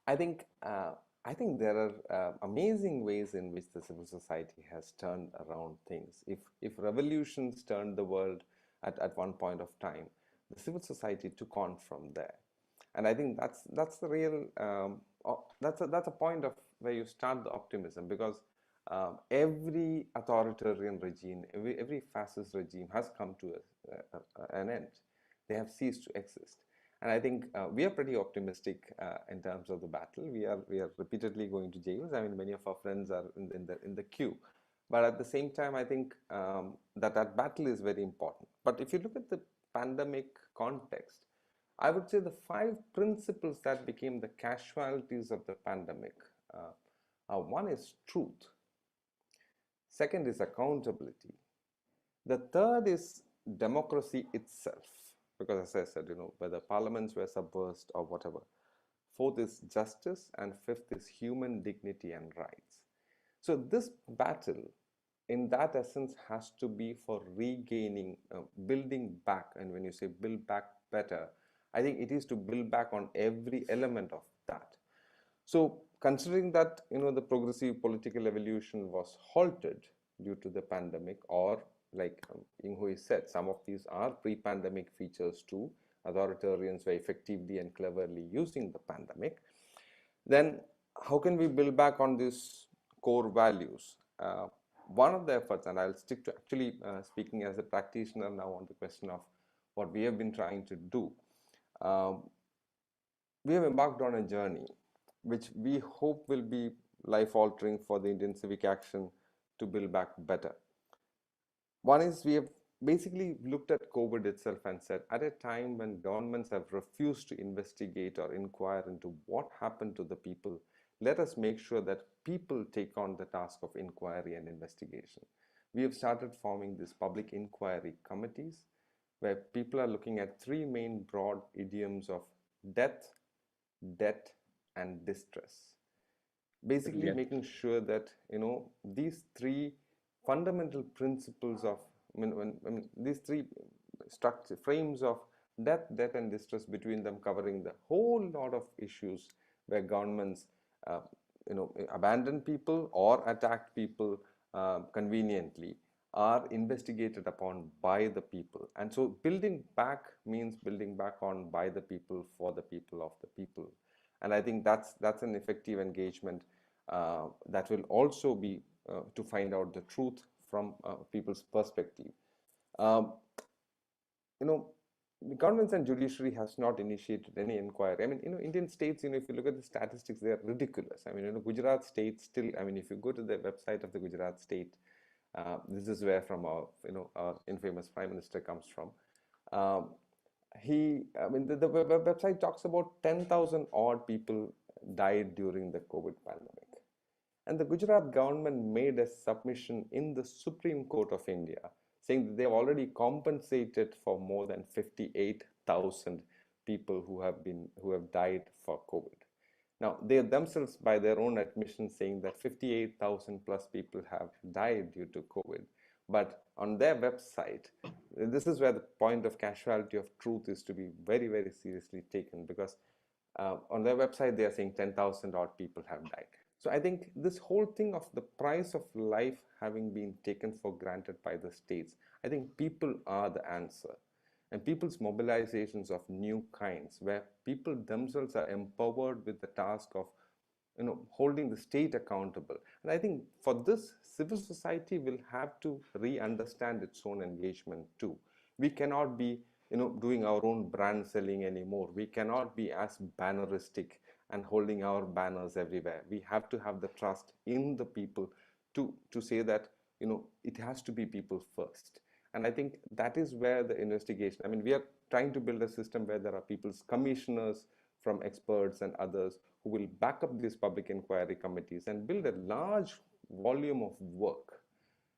I think there are amazing ways in which the civil society has turned around things. If revolutions turned the world at one point of time, the civil society took on from there. And I think that's the real that's a point of where you start the optimism, because every authoritarian regime, every fascist regime has come to an end. They have ceased to exist. And I think we are pretty optimistic in terms of the battle. We are repeatedly going to jails. I mean, many of our friends are in the queue. But at the same time, I think that battle is very important. But if you look at the pandemic context, I would say the 5 principles that became the casualties of the pandemic. One is truth. Second is accountability. The third is democracy itself, because as I said, whether parliaments were subversed or whatever. Fourth is justice, and fifth is human dignity and rights. So this battle, in that essence, has to be for regaining, building back. And when you say build back better, I think it is to build back on every element of that. So considering that, the progressive political evolution was halted due to the pandemic, or like Ying said, some of these are pre-pandemic features too. Authoritarians were effectively and cleverly using the pandemic. Then how can we build back on these core values? One of the efforts, and I'll stick to actually speaking as a practitioner now on the question of what we have been trying to do. We have embarked on a journey which we hope will be life-altering for the Indian civic action to build back better. One is we have basically looked at COVID itself and said, at a time when governments have refused to investigate or inquire into what happened to the people, let us make sure that people take on the task of inquiry and investigation. We have started forming these public inquiry committees where people are looking at 3 main broad idioms of death, debt, and distress. Basically making sure that, these 3 fundamental principles of, these 3 structure frames of death, debt, and distress, between them covering the whole lot of issues where governments, abandon people or attack people conveniently, are investigated upon by the people. And so building back means building back on by the people, for the people, of the people. And I think that's an effective engagement that will also be to find out the truth from people's perspective. The governments and judiciary has not initiated any inquiry. I mean, Indian states, if you look at the statistics, they are ridiculous. I mean, Gujarat state still, if you go to the website of the Gujarat state, this is where from our, our infamous Prime Minister comes from. The website talks about 10,000 odd people died during the COVID pandemic. And the Gujarat government made a submission in the Supreme Court of India saying that they've already compensated for more than 58,000 people who have died for COVID. Now, they themselves, by their own admission, saying that 58,000 plus people have died due to COVID. But on their website, this is where the point of casualty of truth is to be very, very seriously taken, because on their website, they are saying 10,000 odd people have died. So I think this whole thing of the price of life having been taken for granted by the states, I think people are the answer. And people's mobilizations of new kinds, where people themselves are empowered with the task of holding the state accountable. And I think for this, civil society will have to re-understand its own engagement too. We cannot be doing our own brand selling anymore. We cannot be as banneristic and holding our banners everywhere. We have to have the trust in the people to say that it has to be people first. And I think that is where the investigation, we are trying to build a system where there are people's commissioners from experts and others who will back up these public inquiry committees and build a large volume of work.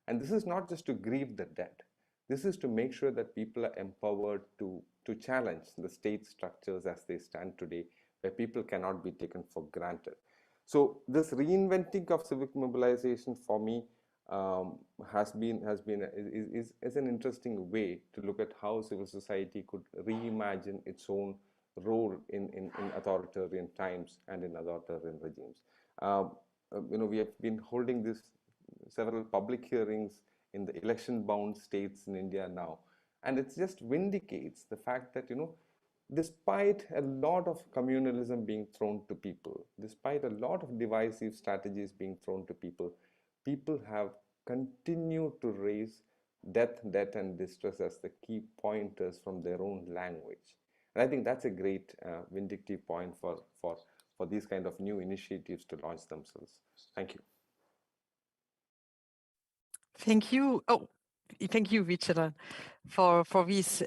And this is not just to grieve the dead. This is to make sure that people are empowered to challenge the state structures as they stand today, where people cannot be taken for granted. So this reinventing of civic mobilization for me is an interesting way to look at how civil society could reimagine its own role in authoritarian times and in authoritarian regimes. We have been holding this several public hearings in the election-bound states in India now, and it just vindicates the fact that despite a lot of communalism being thrown to people, despite a lot of divisive strategies being thrown to people, people have continued to raise death, debt, and distress as the key pointers from their own language. And I think that's a great vindictive point for these kind of new initiatives to launch themselves. Thank you. Thank you. Oh, thank you, Vichara, for these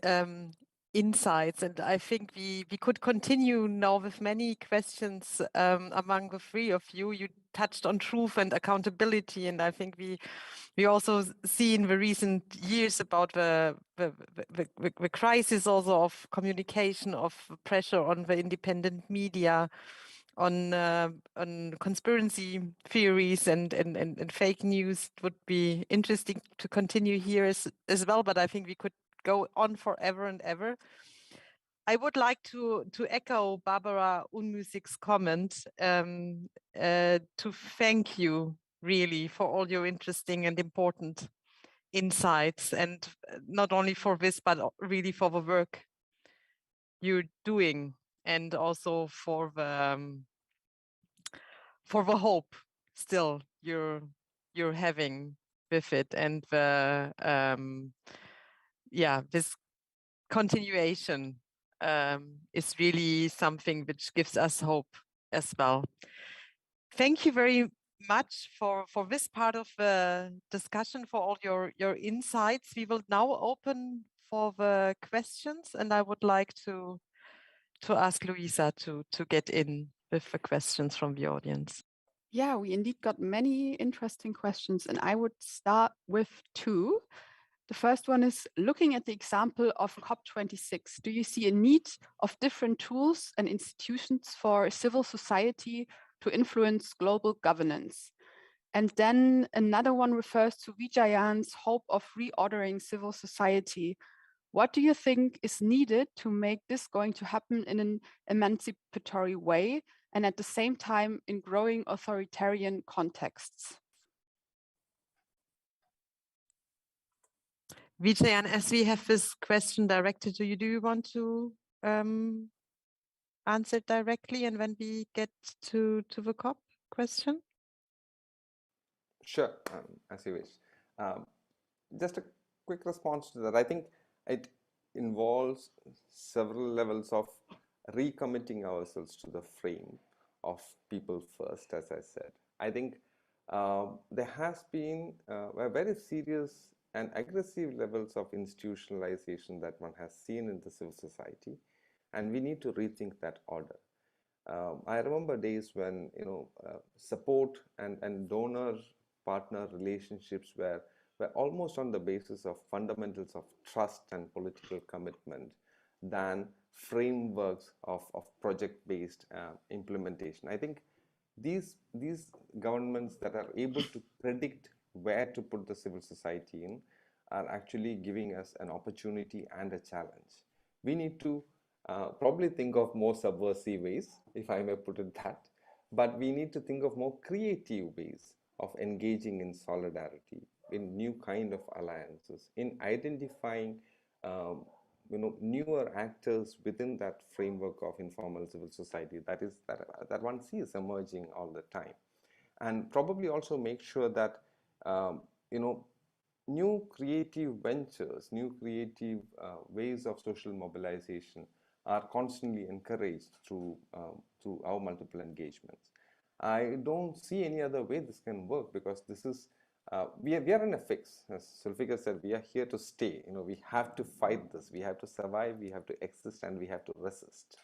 insights. And I think we could continue now with many questions among the three of you. You touched on truth and accountability, and I think we also see in the recent years about the crisis also of communication, of pressure on the independent media, on conspiracy theories and fake news. It would be interesting to continue here as well, but I think we could go on forever and ever. I would like to echo Barbara Unmusig's comment to thank you really for all your interesting and important insights, and not only for this, but really for the work you're doing, and also for the hope still you're having with it, and the this continuation is really something which gives us hope as well. Thank you very much for this part of the discussion, for all your insights. We will now open for the questions, and I would like to ask Luisa to get in with the questions from the audience. Yeah, we indeed got many interesting questions, and I would start with two. The first one is, looking at the example of COP26, do you see a need of different tools and institutions for civil society to influence global governance? And then another one refers to Vijayan's hope of reordering civil society. What do you think is needed to make this going to happen in an emancipatory way, and at the same time in growing authoritarian contexts? Vijayan, as we have this question directed to you, do you want to answer it directly, and when we get to the COP question? Sure, as you wish. Just a quick response to that. I think it involves several levels of recommitting ourselves to the frame of people first, as I said. I think there has been a very serious and aggressive levels of institutionalization that one has seen in the civil society, and we need to rethink that order. I remember days when support and donor partner relationships were almost on the basis of fundamentals of trust and political commitment than frameworks of project-based implementation. I think these governments that are able to predict where to put the civil society in are actually giving us an opportunity and a challenge. We need to probably think of more subversive ways, if I may put it that, but we need to think of more creative ways of engaging in solidarity, in new kind of alliances, in identifying newer actors within that framework of informal civil society that one sees emerging all the time, and probably also make sure that new creative ventures, new creative ways of social mobilization are constantly encouraged through our multiple engagements. I don't see any other way this can work, because this is we are in a fix. As Zulfikar said, we are here to stay. We have to fight this. We have to survive. We have to exist, and we have to resist.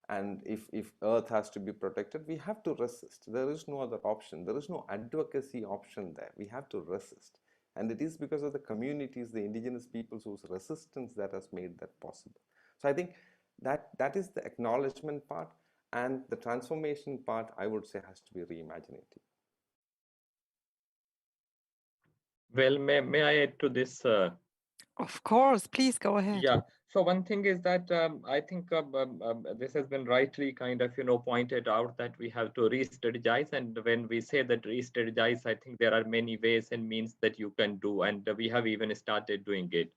And if Earth has to be protected, we have to resist. There is no other option. There is no advocacy option there. We have to resist. And it is because of the communities, the indigenous peoples whose resistance that has made that possible. So I think that is the acknowledgement part, and the transformation part, I would say, has to be reimaginative. Well, may I add to this? Of course, please go ahead. Yeah. So one thing is that I think this has been rightly kind of pointed out that we have to re-strategize, and when we say that re-strategize, I think there are many ways and means that you can do, and we have even started doing it.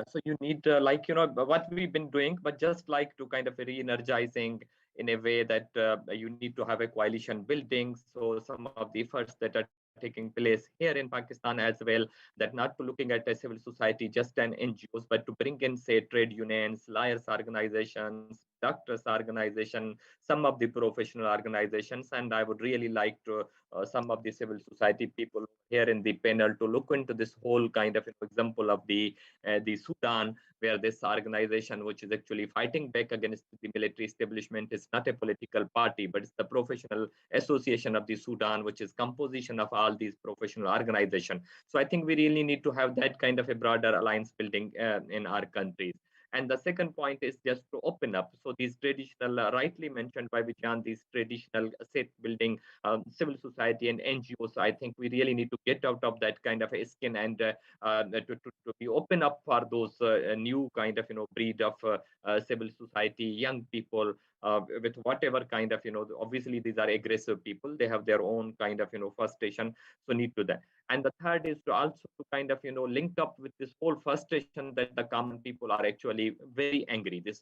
So you need what we've been doing, but just like to kind of re-energizing in a way that you need to have a coalition building. So some of the efforts that are taking place here in Pakistan as well, that not to looking at a civil society just an NGOs, but to bring in, say, trade unions, lawyers organizations, doctors organization, some of the professional organizations, and I would really like to some of the civil society people here in the panel to look into this whole kind of example of the Sudan, where this organization, which is actually fighting back against the military establishment, is not a political party, but it's the professional association of the Sudan, which is composition of all these professional organizations. So I think we really need to have that kind of a broader alliance building in our countries. And the second point is just to open up. So these traditional, rightly mentioned by Vijan, these traditional state building, civil society and NGOs, I think we really need to get out of that kind of a skin and to be open up for those new kind of, breed of civil society, young people, with whatever kind of, obviously these are aggressive people. They have their own kind of, frustration. So need to that. And the third is to also kind of, link up with this whole frustration that the common people are actually very angry. This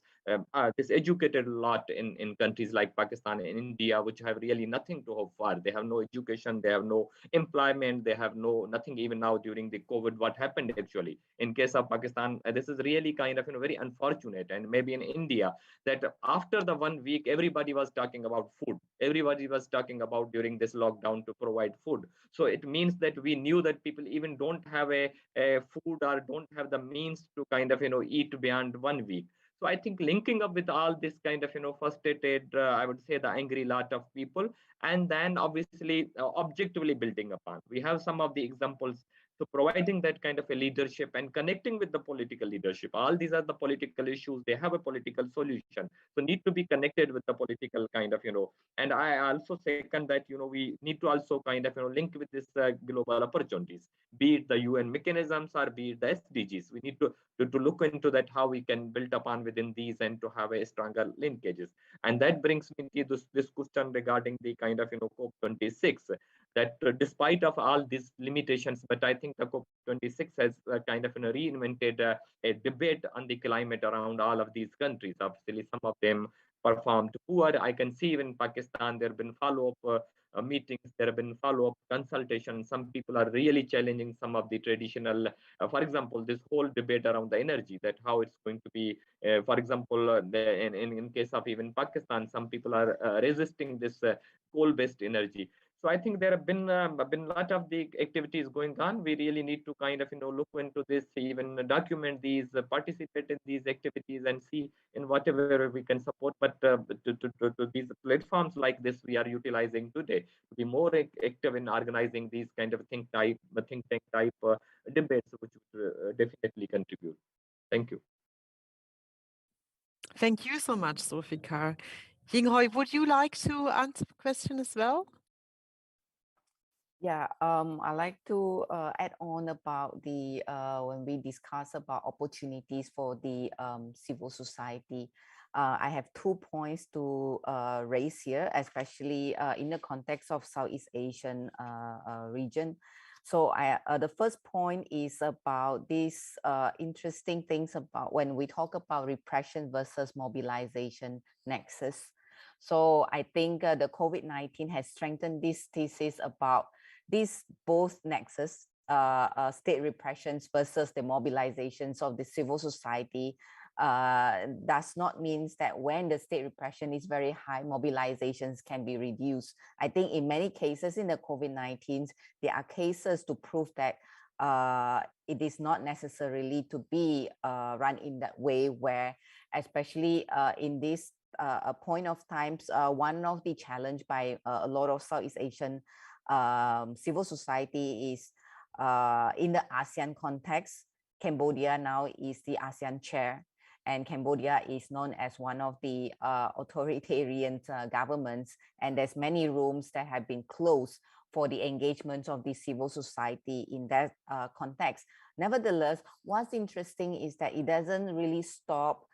educated a lot in countries like Pakistan and India, which have really nothing to hope for. They have no education, they have no employment, they have nothing even now during the COVID, what happened actually. In case of Pakistan, this is really kind of, very unfortunate. And maybe in India, that after the 1 week, everybody was talking about food. Everybody was talking about during this lockdown to provide food. So it means that we knew that people even don't have a food or don't have the means to kind of, eat beyond 1 week. So I think linking up with all this kind of, frustrated, I would say the angry lot of people, and then obviously objectively building upon. We have some of the examples. So providing that kind of a leadership and connecting with the political leadership. All these are the political issues. They have a political solution. So need to be connected with the political kind of, and I also second that, we need to also kind of, link with this global opportunities, be it the UN mechanisms or be it the SDGs. We need to look into that, how we can build upon within these and to have a stronger linkages. And that brings me to this question regarding the kind of, COP26, that despite of all these limitations, but I think the COP26 has kind of, reinvented a debate on the climate around all of these countries. Obviously, some of them performed poor. I can see even in Pakistan, there have been follow-up meetings, there have been follow-up consultations. Some people are really challenging some of the traditional, for example, this whole debate around the energy, that how it's going to be, for example, in case of even Pakistan, some people are resisting this coal-based energy. So I think there have been a lot of the activities going on. We really need to kind of, look into this, even document these, participate in these activities, and see in whatever we can support. But to these platforms like this, we are utilizing today to be more active in organizing these kind of think tank type debates, which would definitely contribute. Thank you. Thank you so much, Zulfikar. Ying, would you like to answer the question as well? Yeah, I like to add on about the when we discuss about opportunities for the civil society. I have 2 points to raise here, especially in the context of Southeast Asian region. So the first point is about these interesting things about when we talk about repression versus mobilization nexus. So I think the COVID-19 has strengthened this thesis about these both nexus, state repressions versus the mobilizations of the civil society, does not mean that when the state repression is very high, mobilizations can be reduced. I think in many cases in the COVID-19, there are cases to prove that it is not necessarily to be run in that way, where especially in this point of times, one of the challenge by a lot of Southeast Asian civil society is in the ASEAN context. Cambodia now is the ASEAN chair, and Cambodia is known as one of the authoritarian governments, and there's many rooms that have been closed for the engagement of the civil society in that context. Nevertheless, what's interesting is that it doesn't really stop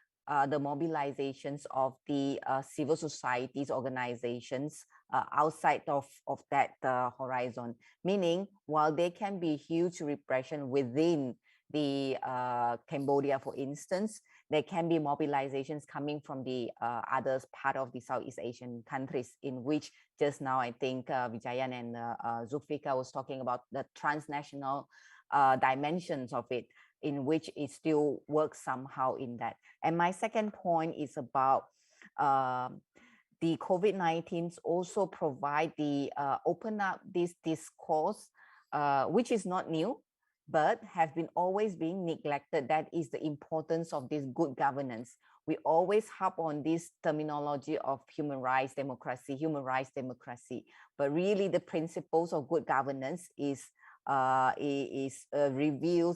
the mobilizations of the civil societies organizations outside of that horizon. Meaning, while there can be huge repression within the Cambodia, for instance, there can be mobilizations coming from the other part of the Southeast Asian countries, in which just now I think Vijayan and Zulfikar was talking about the transnational dimensions of it, in which it still works somehow in that. And my second point is about the COVID-19 also provide the open up this discourse, which is not new, but have been always being neglected. That is the importance of this good governance. We always harp on this terminology of human rights democracy, but really the principles of good governance reveals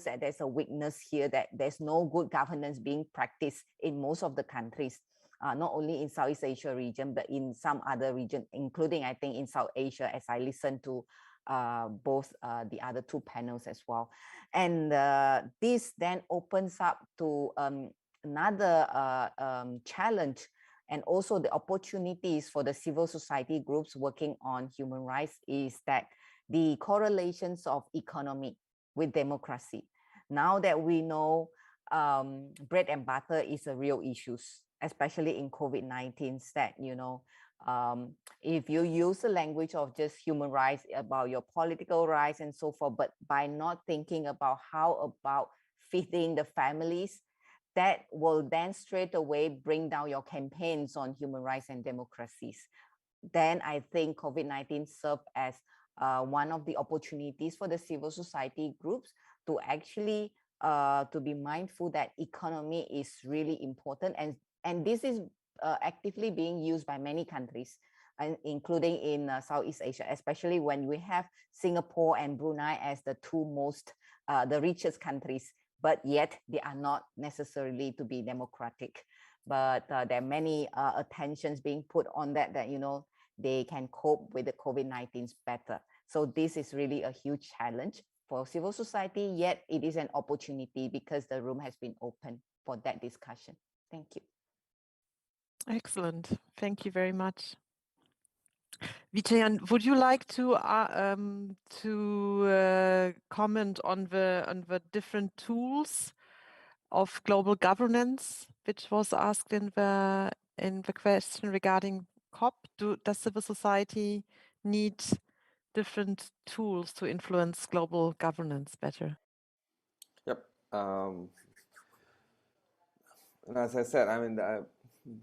that there's a weakness here, that there's no good governance being practiced in most of the countries. Not only in Southeast Asia region, but in some other region, including I think in South Asia, as I listened to both the other two panels as well. And this then opens up to another challenge, and also the opportunities for the civil society groups working on human rights, is that the correlations of economy with democracy. Now that we know bread and butter is a real issue, especially in COVID-19, that, you know, if you use the language of just human rights, about your political rights and so forth, but by not thinking about how about feeding the families, that will then straight away bring down your campaigns on human rights and democracies. Then I think COVID-19 served as one of the opportunities for the civil society groups to actually to be mindful that economy is really important, and this is actively being used by many countries, including in Southeast Asia, especially when we have Singapore and Brunei as the two most, the richest countries, but yet they are not necessarily to be democratic. But there are many attentions being put on that, you know, they can cope with the COVID-19 better. So this is really a huge challenge for civil society, yet it is an opportunity because the room has been open for that discussion. Thank you. Excellent. Thank you very much. Vijayan, would you like to comment on the different tools of global governance, which was asked in the question regarding COP? Does civil society need different tools to influence global governance better? Yep. And as I said, I mean, I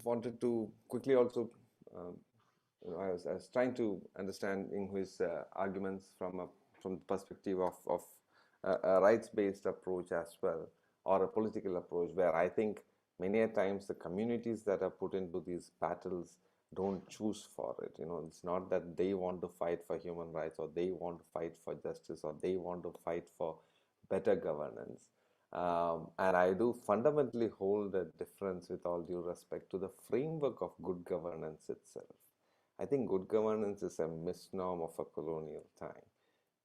wanted to quickly also, I was trying to understand Ying's arguments from the perspective of a rights-based approach as well, or a political approach, where I think many a times the communities that are put into these battles don't choose for it. You know, it's not that they want to fight for human rights, or they want to fight for justice, or they want to fight for better governance. And I do fundamentally hold a difference, with all due respect, to the framework of good governance itself. I think good governance is a misnomer of a colonial time.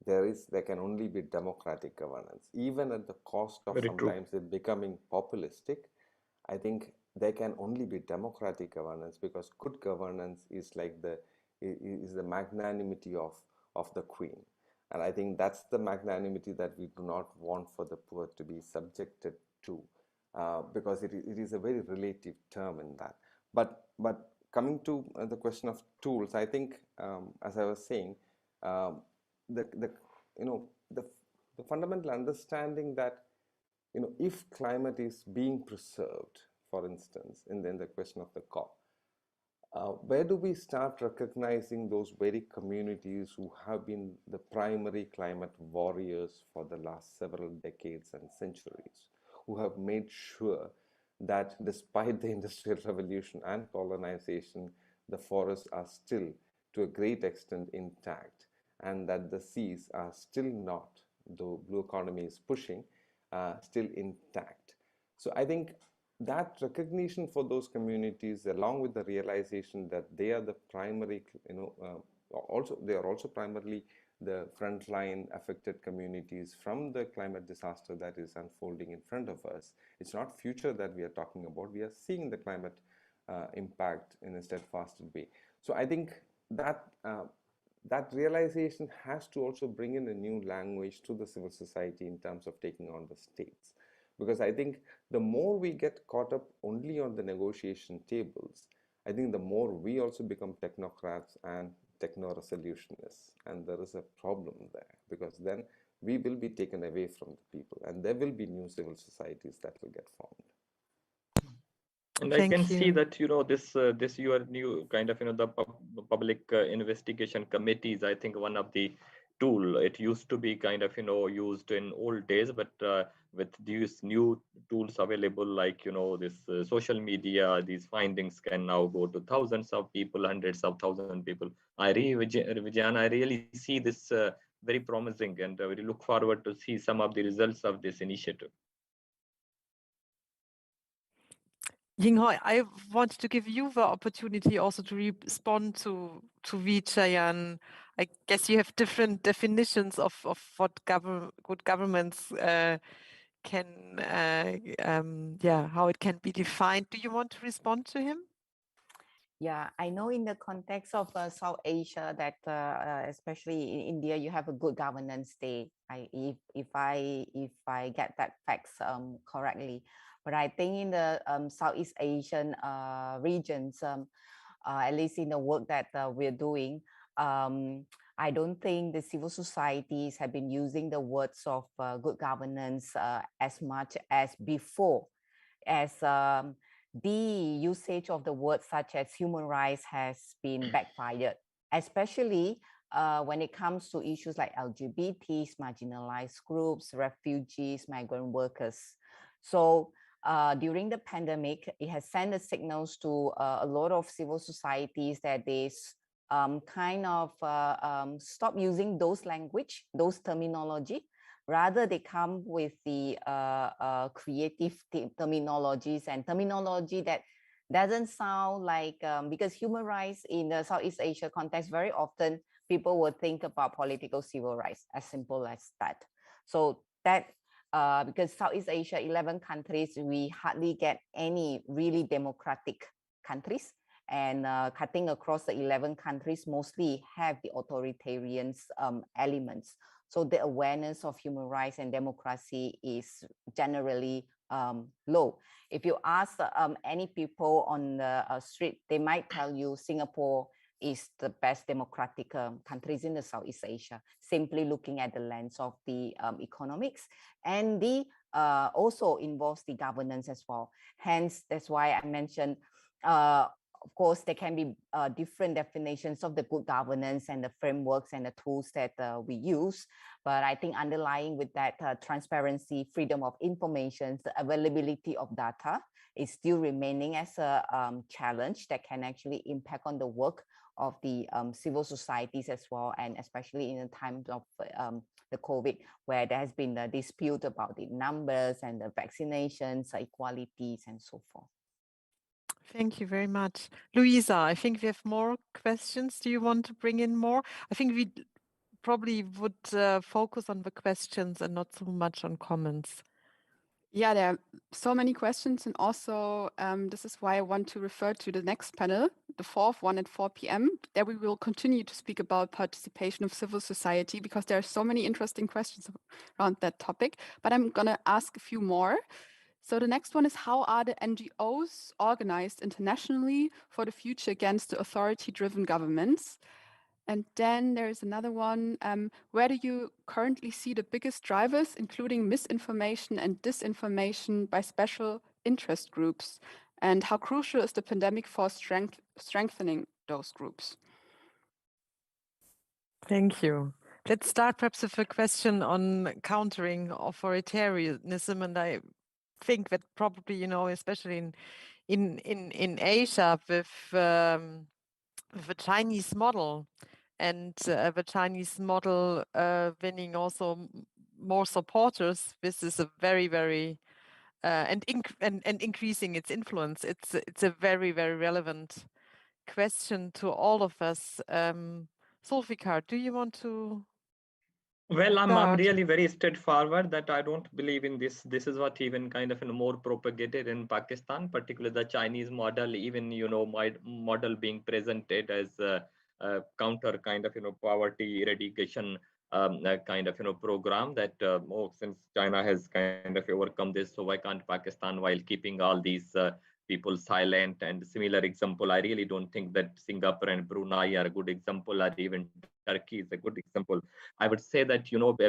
There can only be democratic governance, even at the cost of sometimes it becoming populistic. I think there can only be democratic governance, because good governance is like the magnanimity of the Queen. And I think that's the magnanimity that we do not want for the poor to be subjected to, because it is a very relative term in that. But coming to the question of tools, I think, as I was saying, the fundamental understanding that, you know, if climate is being preserved, for instance, in the question of the COP, where do we start recognizing those very communities who have been the primary climate warriors for the last several decades and centuries, who have made sure that despite the Industrial Revolution and colonization, the forests are still to a great extent intact, and that the seas are still not, though blue economy is pushing, still intact. So I think that recognition for those communities, along with the realization that they are the primary, they are also primarily the frontline affected communities from the climate disaster that is unfolding in front of us. It's not future that we are talking about. We are seeing the climate impact in a steadfast way. So I think that that realization has to also bring in a new language to the civil society in terms of taking on the states. Because I think the more we get caught up only on the negotiation tables, I think the more we also become technocrats and techno-resolutionists. And there is a problem there, because then we will be taken away from the people, and there will be new civil societies that will get formed. And I can Thank see you. that, this your new kind of, the public investigation committees. I think one of the tool, it used to be kind of, used in old days, but with these new tools available, like, this social media, these findings can now go to thousands of people, hundreds of thousands of people. Vijayan, I really see this very promising, and I really look forward to see some of the results of this initiative. Ying, I want to give you the opportunity also to respond to Vijayan. I guess you have different definitions of what good governments can, how it can be defined. Do you want to respond to him? Yeah, I know in the context of South Asia that especially in India, you have a good governance day. If I get that facts correctly, but I think in the Southeast Asian regions, at least in the work that we're doing, I don't think the civil societies have been using the words of good governance as much as before, as the usage of the words such as human rights has been backfired, especially when it comes to issues like LGBTs, marginalized groups, refugees, migrant workers. So during the pandemic, it has sent the signals to a lot of civil societies that they kind of stop using those language, those terminology. Rather, they come with the creative terminologies and terminology that doesn't sound like, because human rights in the Southeast Asia context, very often people would think about political civil rights, as simple as that. So that, because Southeast Asia, 11 countries, we hardly get any really democratic countries. And cutting across the 11 countries mostly have the authoritarian elements. So the awareness of human rights and democracy is generally low. If you ask any people on the street, they might tell you Singapore is the best democratic countries in the Southeast Asia, simply looking at the lens of the economics, and the also involves the governance as well. Hence, that's why I mentioned of course, there can be different definitions of the good governance and the frameworks and the tools that we use. But I think underlying with that transparency, freedom of information, the availability of data is still remaining as a challenge that can actually impact on the work of the civil societies as well, and especially in the times of the COVID, where there has been a dispute about the numbers and the vaccinations, equalities, and so forth. Thank you very much. Louisa, I think we have more questions. Do you want to bring in more? I think we probably would focus on the questions and not so much on comments. Yeah, there are so many questions, and also this is why I want to refer to the next panel, the fourth one at 4 p.m. There we will continue to speak about participation of civil society, because there are so many interesting questions around that topic. But I'm going to ask a few more. So the next one is, how are the NGOs organized internationally for the future against the authority-driven governments? And then there is another one, where do you currently see the biggest drivers, including misinformation and disinformation by special interest groups? And how crucial is the pandemic for strengthening those groups? Thank you. Let's start perhaps with a question on countering authoritarianism. And I think that probably, especially in Asia with the Chinese model, and the Chinese model winning also more supporters. This is a very, very and increasing its influence. It's a very, very relevant question to all of us. Zulfikar, do you want to? Well, I'm really very straightforward that I don't believe in this. This is what even kind of more propagated in Pakistan, particularly the Chinese model. Even my model being presented as a counter kind of poverty eradication kind of program that since China has kind of overcome this, so why can't Pakistan, while keeping all these people silent? And similar example, I really don't think that Singapore and Brunei are a good example, or even Turkey is a good example. I would say that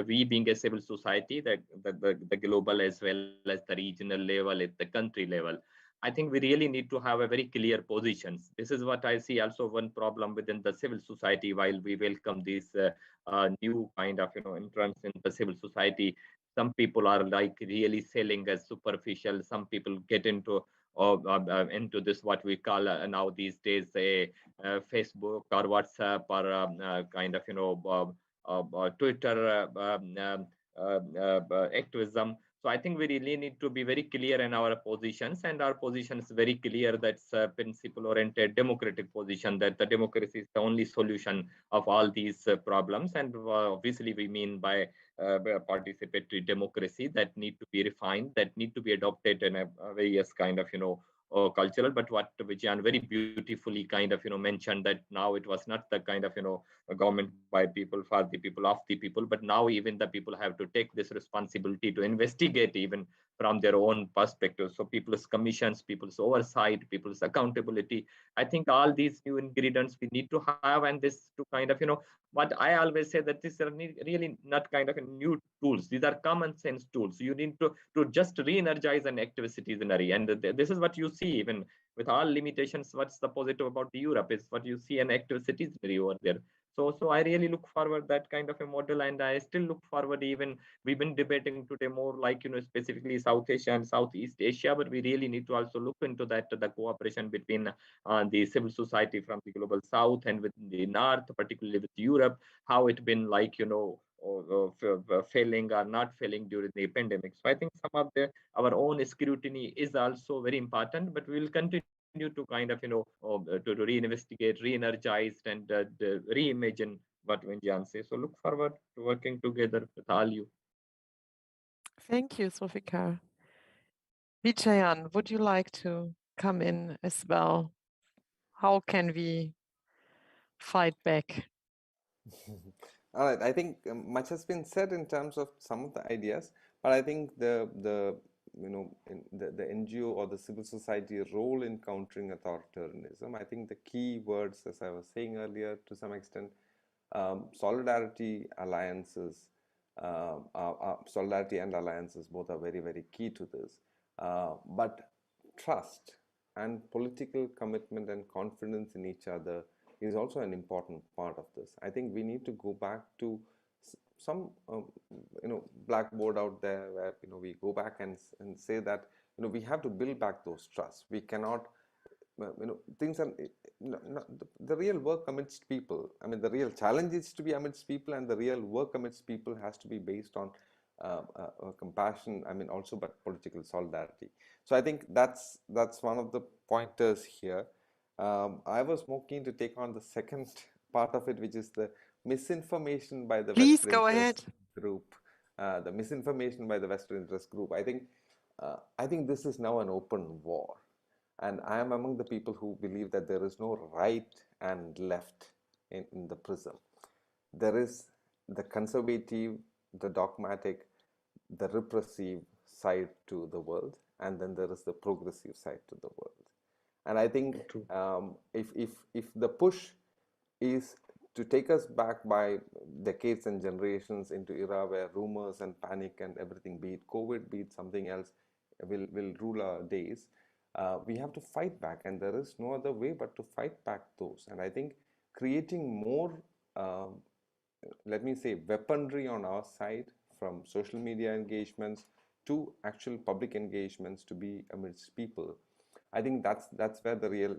we being a civil society, that the global as well as the regional level, at the country level, I think we really need to have a very clear positions. This is what I see also one problem within the civil society. While we welcome this new kind of entrance in the civil society, some people are like really selling as superficial. Some people get into this what we call now these days a Facebook or WhatsApp or kind of Twitter activism. So I think we really need to be very clear in our positions, and our position is very clear. That's a principle-oriented democratic position, that the democracy is the only solution of all these problems. And obviously, we mean by participatory democracy that need to be refined, that need to be adopted in a various kind of cultural. But what Vijayan very beautifully kind of mentioned, that now it was not the kind of a government by people, for the people, of the people, but now even the people have to take this responsibility to investigate even from their own perspective. So people's commissions, people's oversight, people's accountability, I think all these new ingredients we need to have. And this to kind of what I always say, that these are really not kind of new tools. These are common sense tools. You need to just re-energize an activity scenario. And this is what you see even with all limitations. What's the positive about the Europe is what you see an active citizenry over there. So I really look forward that kind of a model, and I still look forward. Even we've been debating today more like specifically South Asia and Southeast Asia, but we really need to also look into that, the cooperation between the civil society from the global South and with the North, particularly with Europe, how it been like failing or not failing during the pandemic. So I think some of our own scrutiny is also very important, but we will continue to kind of to reinvestigate, re-energized, and reimagine what Vijayan says. So look forward to working together with all you. Thank you, Zulfikar. Vijayan, would you like to come in as well? How can we fight back? All right, I think much has been said in terms of some of the ideas, but I think the NGO or the civil society role in countering authoritarianism, I think the key words, as I was saying earlier, to some extent, solidarity, alliances, solidarity and alliances both are very, very key to this. But trust and political commitment and confidence in each other is also an important part of this. I think we need to go back to some blackboard out there where we go back and say that we have to build back those trusts. We cannot things are the real work amidst people. I mean, the real challenge is to be amidst people, and the real work amidst people has to be based on compassion. I mean, also but political solidarity. So I think that's one of the pointers here. I was more keen to take on the second part of it, which is the misinformation by the Please Western go interest ahead. group. The misinformation by the Western interest group. I think this is now an open war. And I am among the people who believe that there is no right and left in the prism. There is the conservative, the dogmatic, the repressive side to the world, and then there is the progressive side to the world. And I think if the push is to take us back by decades and generations into era where rumors and panic and everything, be it COVID, be it something else, will rule our days, we have to fight back, and there is no other way but to fight back those. And I think creating more, let me say, weaponry on our side, from social media engagements to actual public engagements to be amidst people, I think that's where the real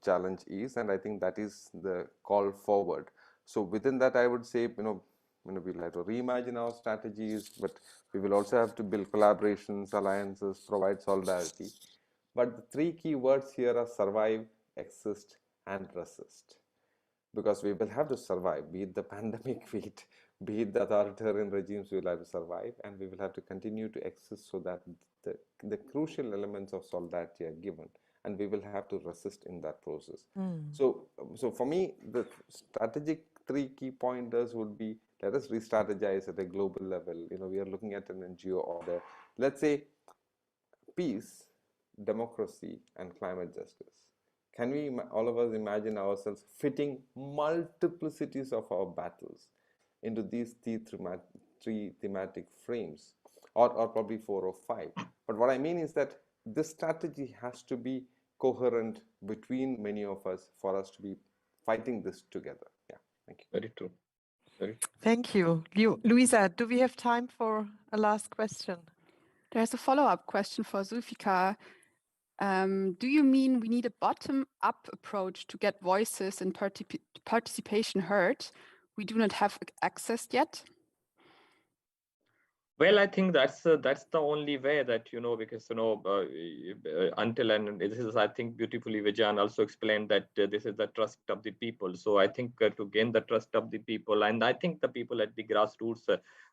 challenge is, and I think that is the call forward. So within that, I would say, we'll have to reimagine our strategies, but we will also have to build collaborations, alliances, provide solidarity. But the three key words here are survive, exist, and resist. Because we will have to survive, be it the pandemic, be it the authoritarian regimes, we will have to survive, and we will have to continue to exist so that the crucial elements of solidarity are given, and we will have to resist in that process. So for me, the strategic three key pointers would be, let us re-strategize at a global level. We are looking at an NGO order. Let's say peace, democracy, and climate justice. Can we, all of us, imagine ourselves fitting multiplicities of our battles into these three thematic frames, or probably 4 or 5? But what I mean is that this strategy has to be coherent between many of us for us to be fighting this together. Yeah, thank you. Very true. Very true. Thank you. Luisa, do we have time for a last question? There's a follow-up question for Zulfikar. Do you mean we need a bottom-up approach to get voices and participation heard we do not have access yet? Well, I think that's the only way that, because, until, and this is, I think, beautifully Vijan also explained that this is the trust of the people. So I think to gain the trust of the people, and I think the people at the grassroots,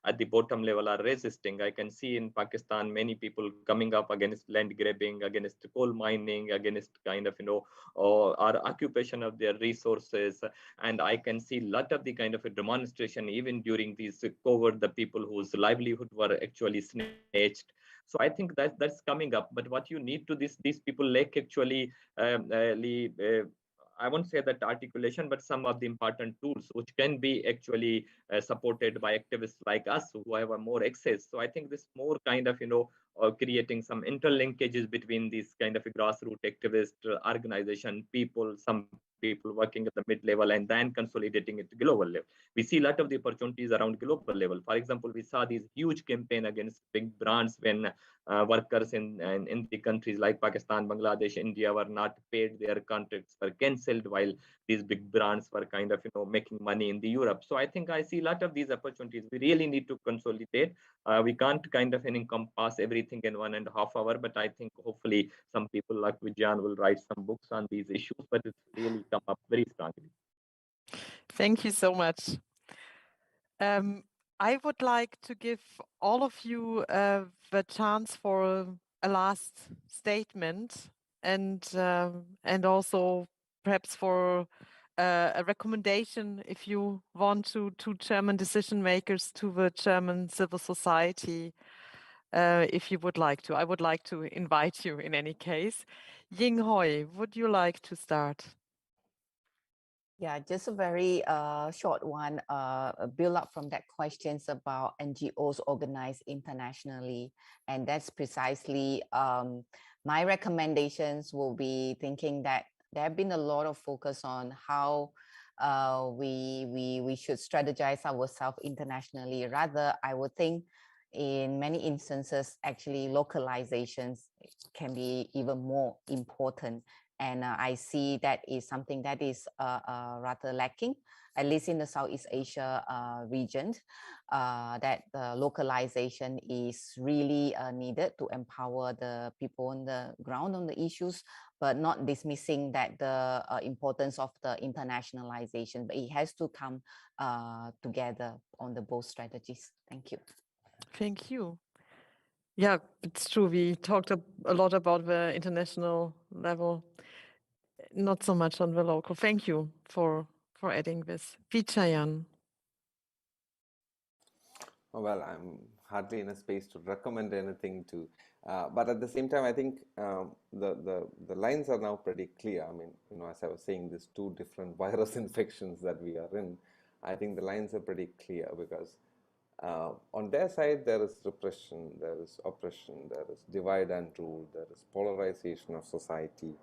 at the bottom level are resisting. I can see in Pakistan, many people coming up against land grabbing, against coal mining, against kind of, our occupation of their resources. And I can see a lot of the kind of a demonstration, even during these COVID, the people whose livelihood were actually snatched. So I think that's coming up. But what you need to these people lack actually, I won't say that articulation, but some of the important tools which can be actually supported by activists like us who have a more access. So I think this more kind of, creating some interlinkages between these kind of grassroots activist organization, people, some people working at the mid-level, and then consolidating it to global level. We see a lot of the opportunities around global level. For example, we saw these huge campaign against big brands when workers in the countries like Pakistan, Bangladesh, India were not paid, their contracts were cancelled, while these big brands were kind of making money in the Europe. So I think I see a lot of these opportunities. We really need to consolidate. We can't kind of encompass everything in 1.5 hours, but I think hopefully some people like Vijan will write some books on these issues, but it's really come up very strongly. Thank you so much. I would like to give all of you the chance for a last statement, and also perhaps for a recommendation if you want to German decision makers, to the German civil society, if you would like to. I would like to invite you in any case. Ying, Hooi, would you like to start? Yeah, just a very short one, build up from that questions about NGOs organized internationally. And that's precisely my recommendations will be thinking that there have been a lot of focus on how we should strategize ourselves internationally. Rather, I would think in many instances, actually localizations can be even more important. And I see that is something that is rather lacking, at least in the Southeast Asia region, that the localization is really needed to empower the people on the ground on the issues, but not dismissing that the importance of the internationalization, but it has to come together on the both strategies. Thank you. Thank you. Yeah, it's true. We talked a lot about the international level, not so much on the local. Thank you for adding this. Vijayan. Well, I'm hardly in a space to recommend anything to, but at the same time, I think the lines are now pretty clear. I mean, as I was saying, these two different virus infections that we are in, I think the lines are pretty clear because on their side, there is repression, there is oppression, there is divide and rule, there is polarization of society.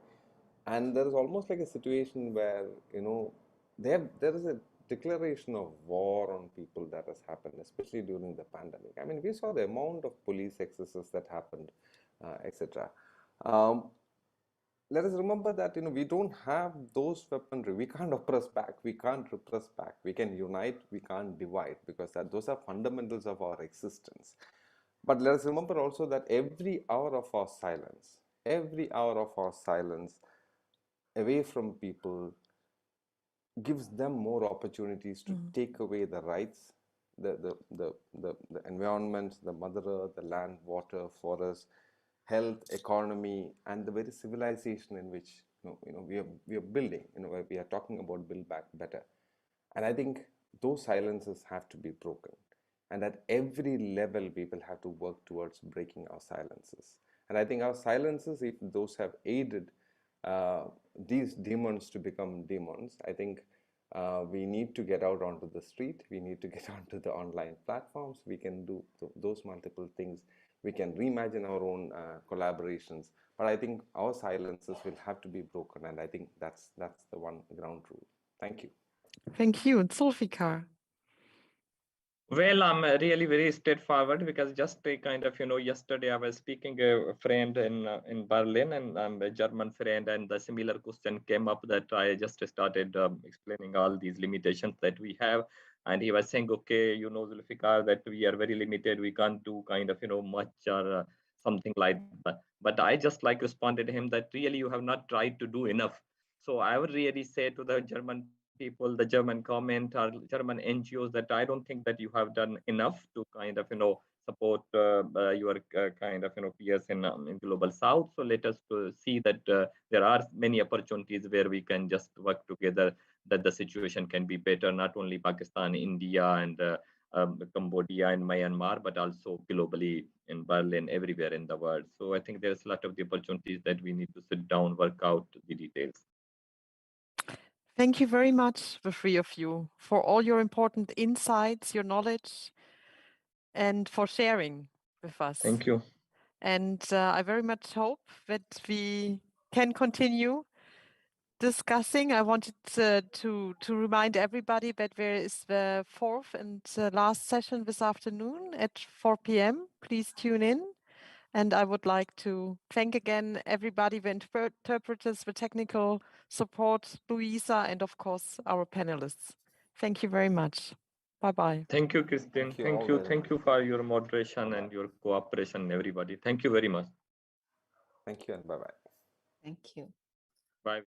And there is almost like a situation where, there is a declaration of war on people that has happened, especially during the pandemic. I mean, we saw the amount of police excesses that happened, etc. Let us remember that we don't have those weaponry. We can't oppress back. We can't repress back. We can unite. We can't divide, because those are fundamentals of our existence. But let us remember also that every hour of our silence away from people gives them more opportunities to take away the rights, the environment, the mother earth, the land, water, forest, health, economy, and the very civilization in which we are building. We are talking about build back better, and I think those silences have to be broken. And at every level, people have to work towards breaking our silences. And I think our silences, if those have aided these demons to become demons, I think we need to get out onto the street. We need to get onto the online platforms. We can do those multiple things. we can reimagine our own collaborations. But I think our silences will have to be broken, and I think that's the one ground rule. Thank you. Thank you. And Zulfikar. Well, I'm really very straightforward because just a kind of, yesterday I was speaking a friend in Berlin, and I'm a German friend, and the similar question came up that I just started explaining all these limitations that we have. And he was saying, okay, Zulfikar, that we are very limited. We can't do kind of, much or something like that. But I just like responded to him that really you have not tried to do enough. So I would really say to the German people, the German government or German NGOs, that I don't think that you have done enough to kind of, support your kind of, peers in global South. So let us see that there are many opportunities where we can just work together, that the situation can be better, not only Pakistan, India, and Cambodia and Myanmar, but also globally in Berlin, everywhere in the world. So I think there's a lot of the opportunities that we need to sit down, work out the details. Thank you very much, the three of you, for all your important insights, your knowledge, and for sharing with us. Thank you. And I very much hope that we can continue discussing. I wanted to remind everybody that there is the fourth and last session this afternoon at 4 p.m. Please tune in. And I would like to thank again everybody, the interpreters, the technical support, Louisa, and of course, our panelists. Thank you very much. Bye-bye. Thank you, Christine. Thank you. Thank you for your moderation and your cooperation, everybody. Thank you very much. Thank you, and bye-bye. Thank you. Bye.